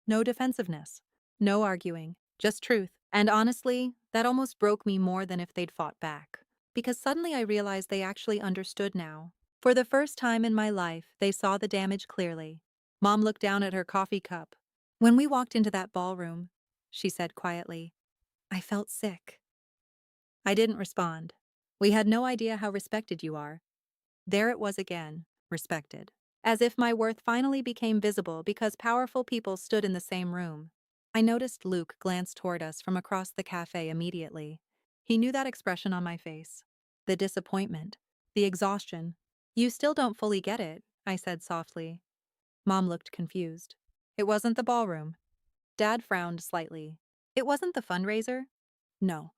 No defensiveness. No arguing. Just truth. And honestly, that almost broke me more than if they'd fought back. Because suddenly I realized they actually understood now. For the first time in my life, they saw the damage clearly. Mom looked down at her coffee cup. When we walked into that ballroom, she said quietly, I felt sick. I didn't respond. We had no idea how respected you are. There it was again, respected. As if my worth finally became visible because powerful people stood in the same room. I noticed Luke glance toward us from across the cafe immediately. He knew that expression on my face. The disappointment. The exhaustion. You still don't fully get it, I said softly. Mom looked confused. It wasn't the ballroom. Dad frowned slightly. It wasn't the fundraiser? No.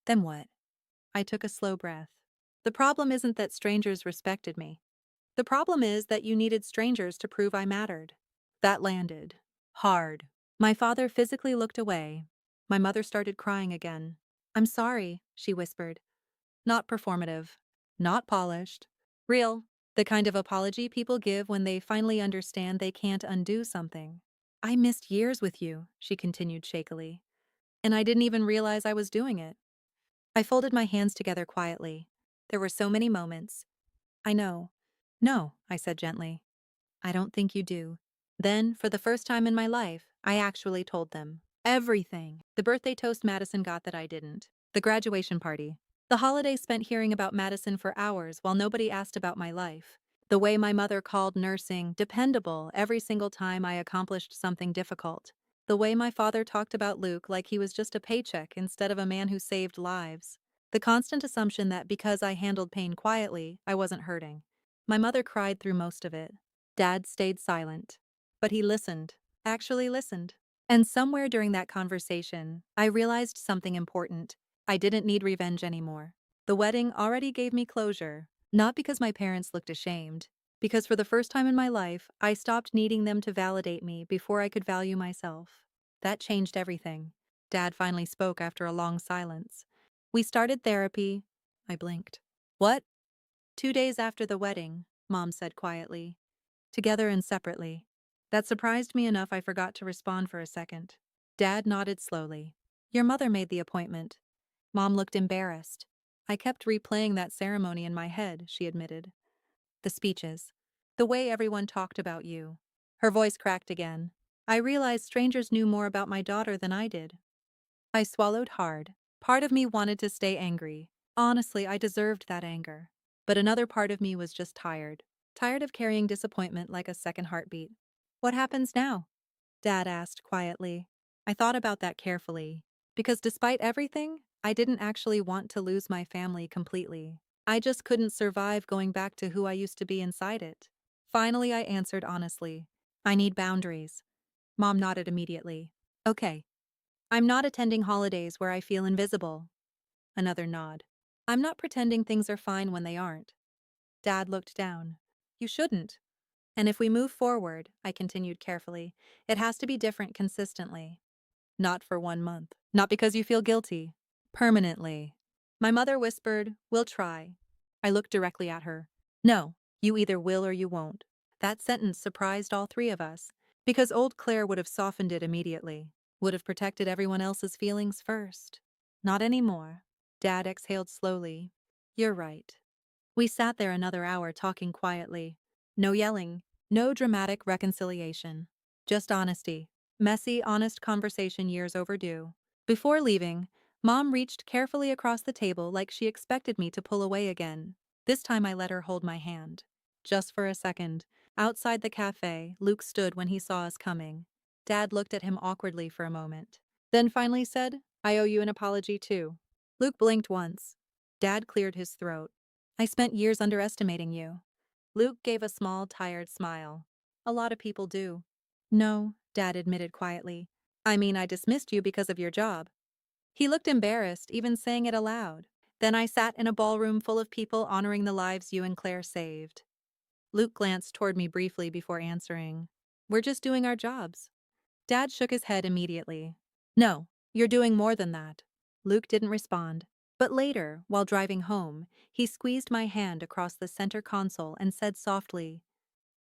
Then what? I took a slow breath. The problem isn't that strangers respected me. The problem is that you needed strangers to prove I mattered. That landed. Hard. My father physically looked away. My mother started crying again. I'm sorry, she whispered. Not performative. Not polished. Real. The kind of apology people give when they finally understand they can't undo something. I missed years with you, she continued shakily. And I didn't even realize I was doing it. I folded my hands together quietly. There were so many moments. I know. No, I said gently. I don't think you do. Then, for the first time in my life, I actually told them. Everything. The birthday toast Madison got that I didn't. The graduation party. The holiday spent hearing about Madison for hours while nobody asked about my life. The way my mother called nursing dependable every single time I accomplished something difficult. The way my father talked about Luke like he was just a paycheck instead of a man who saved lives. The constant assumption that because I handled pain quietly, I wasn't hurting. My mother cried through most of it. Dad stayed silent. But he listened. Actually listened. And somewhere during that conversation, I realized something important. I didn't need revenge anymore. The wedding already gave me closure, not because my parents looked ashamed, because for the first time in my life, I stopped needing them to validate me before I could value myself. That changed everything. Dad finally spoke after a long silence. We started therapy. I blinked. What? 2 days after the wedding, Mom said quietly. Together and separately. That surprised me enough I forgot to respond for a second. Dad nodded slowly. Your mother made the appointment. Mom looked embarrassed. I kept replaying that ceremony in my head, she admitted. The speeches. The way everyone talked about you. Her voice cracked again. I realized strangers knew more about my daughter than I did. I swallowed hard. Part of me wanted to stay angry. Honestly, I deserved that anger. But another part of me was just tired. Tired of carrying disappointment like a second heartbeat. What happens now? Dad asked quietly. I thought about that carefully. Because despite everything, I didn't actually want to lose my family completely. I just couldn't survive going back to who I used to be inside it. Finally, I answered honestly. I need boundaries. Mom nodded immediately. Okay. I'm not attending holidays where I feel invisible. Another nod. I'm not pretending things are fine when they aren't. Dad looked down. You shouldn't. And if we move forward, I continued carefully, it has to be different consistently. Not for 1 month. Not because you feel guilty. Permanently. My mother whispered, "We'll try." I looked directly at her. "No, you either will or you won't." That sentence surprised all three of us, because old Claire would have softened it immediately, would have protected everyone else's feelings first. Not anymore. Dad exhaled slowly. "You're right." We sat there another hour talking quietly. No yelling, no dramatic reconciliation. Just honesty. Messy, honest conversation years overdue. Before leaving, Mom reached carefully across the table like she expected me to pull away again. This time I let her hold my hand. Just for a second. Outside the cafe, Luke stood when he saw us coming. Dad looked at him awkwardly for a moment. Then finally said, "I owe you an apology too." Luke blinked once. Dad cleared his throat. "I spent years underestimating you." Luke gave a small, tired smile. "A lot of people do." "No," Dad admitted quietly. "I mean, I dismissed you because of your job." He looked embarrassed, even saying it aloud. "Then I sat in a ballroom full of people honoring the lives you and Claire saved." Luke glanced toward me briefly before answering. "We're just doing our jobs." Dad shook his head immediately. "No, you're doing more than that." Luke didn't respond. But later, while driving home, he squeezed my hand across the center console and said softly,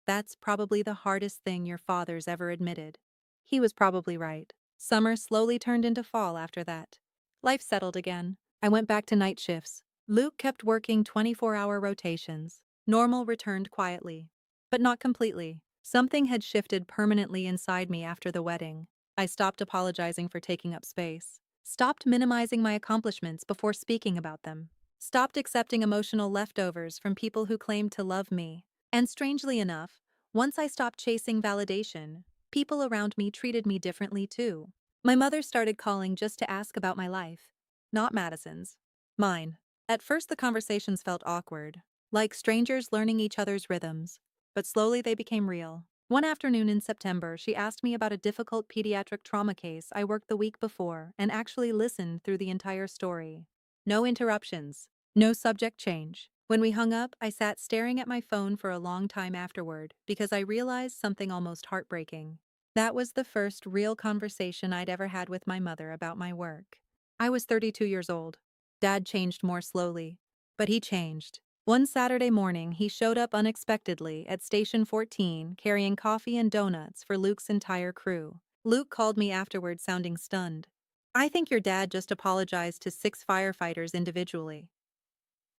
"That's probably the hardest thing your father's ever admitted." He was probably right. Summer slowly turned into fall after that. Life settled again. I went back to night shifts. Luke kept working 24-hour rotations. Normal returned quietly. But not completely. Something had shifted permanently inside me after the wedding. I stopped apologizing for taking up space. Stopped minimizing my accomplishments before speaking about them. Stopped accepting emotional leftovers from people who claimed to love me. And strangely enough, once I stopped chasing validation, people around me treated me differently too. My mother started calling just to ask about my life. Not Madison's. Mine. At first the conversations felt awkward, like strangers learning each other's rhythms. But slowly they became real. One afternoon in September, she asked me about a difficult pediatric trauma case I worked the week before and actually listened through the entire story. No interruptions. No subject change. When we hung up, I sat staring at my phone for a long time afterward because I realized something almost heartbreaking. That was the first real conversation I'd ever had with my mother about my work. I was 32 years old. Dad changed more slowly. But he changed. One Saturday morning, he showed up unexpectedly at Station 14 carrying coffee and donuts for Luke's entire crew. Luke called me afterward sounding stunned. "I think your dad just apologized to 6 firefighters individually."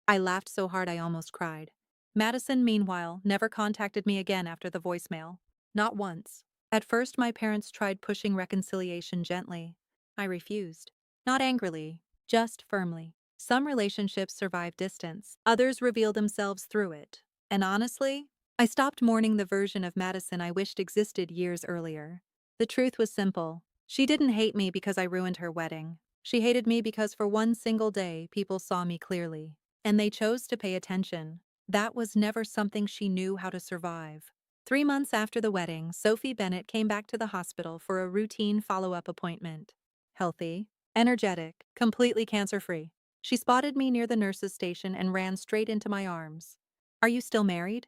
I laughed so hard I almost cried. Madison, meanwhile, never contacted me again after the voicemail. Not once. At first, my parents tried pushing reconciliation gently. I refused. Not angrily, just firmly. Some relationships survive distance, others reveal themselves through it. And honestly, I stopped mourning the version of Madison I wished existed years earlier. The truth was simple. She didn't hate me because I ruined her wedding. She hated me because for one single day, people saw me clearly. And they chose to pay attention. That was never something she knew how to survive. 3 months after the wedding, Sophie Bennett came back to the hospital for a routine follow-up appointment. Healthy, energetic, completely cancer-free. She spotted me near the nurse's station and ran straight into my arms. "Are you still married?"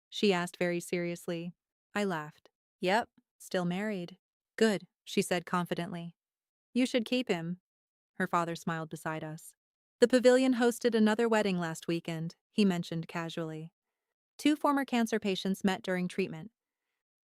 she asked very seriously. I laughed. "Yep, still married." "Good," she said confidently. "You should keep him." Her father smiled beside us. "The pavilion hosted another wedding last weekend," he mentioned casually. 2 former cancer patients met during treatment.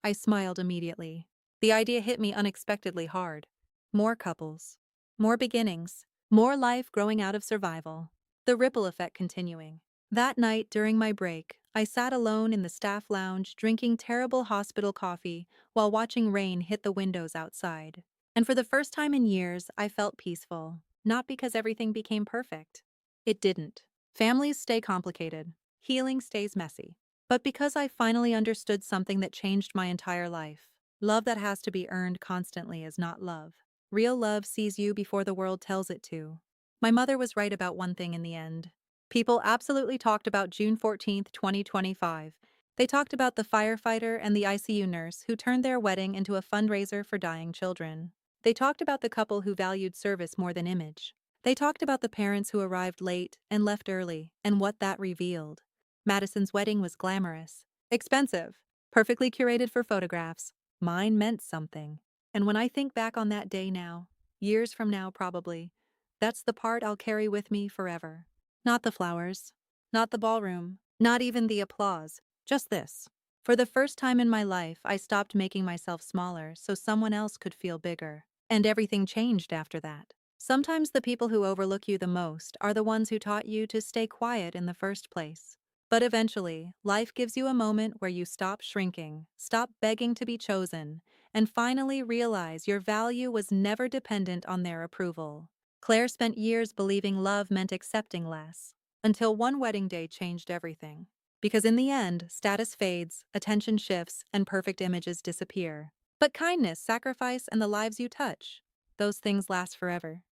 I smiled immediately. The idea hit me unexpectedly hard. More couples. More beginnings. More life growing out of survival. The ripple effect continuing. That night, during my break, I sat alone in the staff lounge drinking terrible hospital coffee while watching rain hit the windows outside. And for the first time in years, I felt peaceful. Not because everything became perfect. It didn't. Families stay complicated. Healing stays messy. But because I finally understood something that changed my entire life. Love that has to be earned constantly is not love. Real love sees you before the world tells it to. My mother was right about one thing in the end. People absolutely talked about June 14th, 2025. They talked about the firefighter and the ICU nurse who turned their wedding into a fundraiser for dying children. They talked about the couple who valued service more than image. They talked about the parents who arrived late and left early and what that revealed. Madison's wedding was glamorous, expensive, perfectly curated for photographs. Mine meant something. And when I think back on that day now, years from now probably, that's the part I'll carry with me forever. Not the flowers, not the ballroom, not even the applause, just this. For the first time in my life, I stopped making myself smaller so someone else could feel bigger. And everything changed after that. Sometimes the people who overlook you the most are the ones who taught you to stay quiet in the first place. But eventually, life gives you a moment where you stop shrinking, stop begging to be chosen, and finally realize your value was never dependent on their approval. Claire spent years believing love meant accepting less, until one wedding day changed everything. Because in the end, status fades, attention shifts, and perfect images disappear. But kindness, sacrifice, and the lives you touch, those things last forever.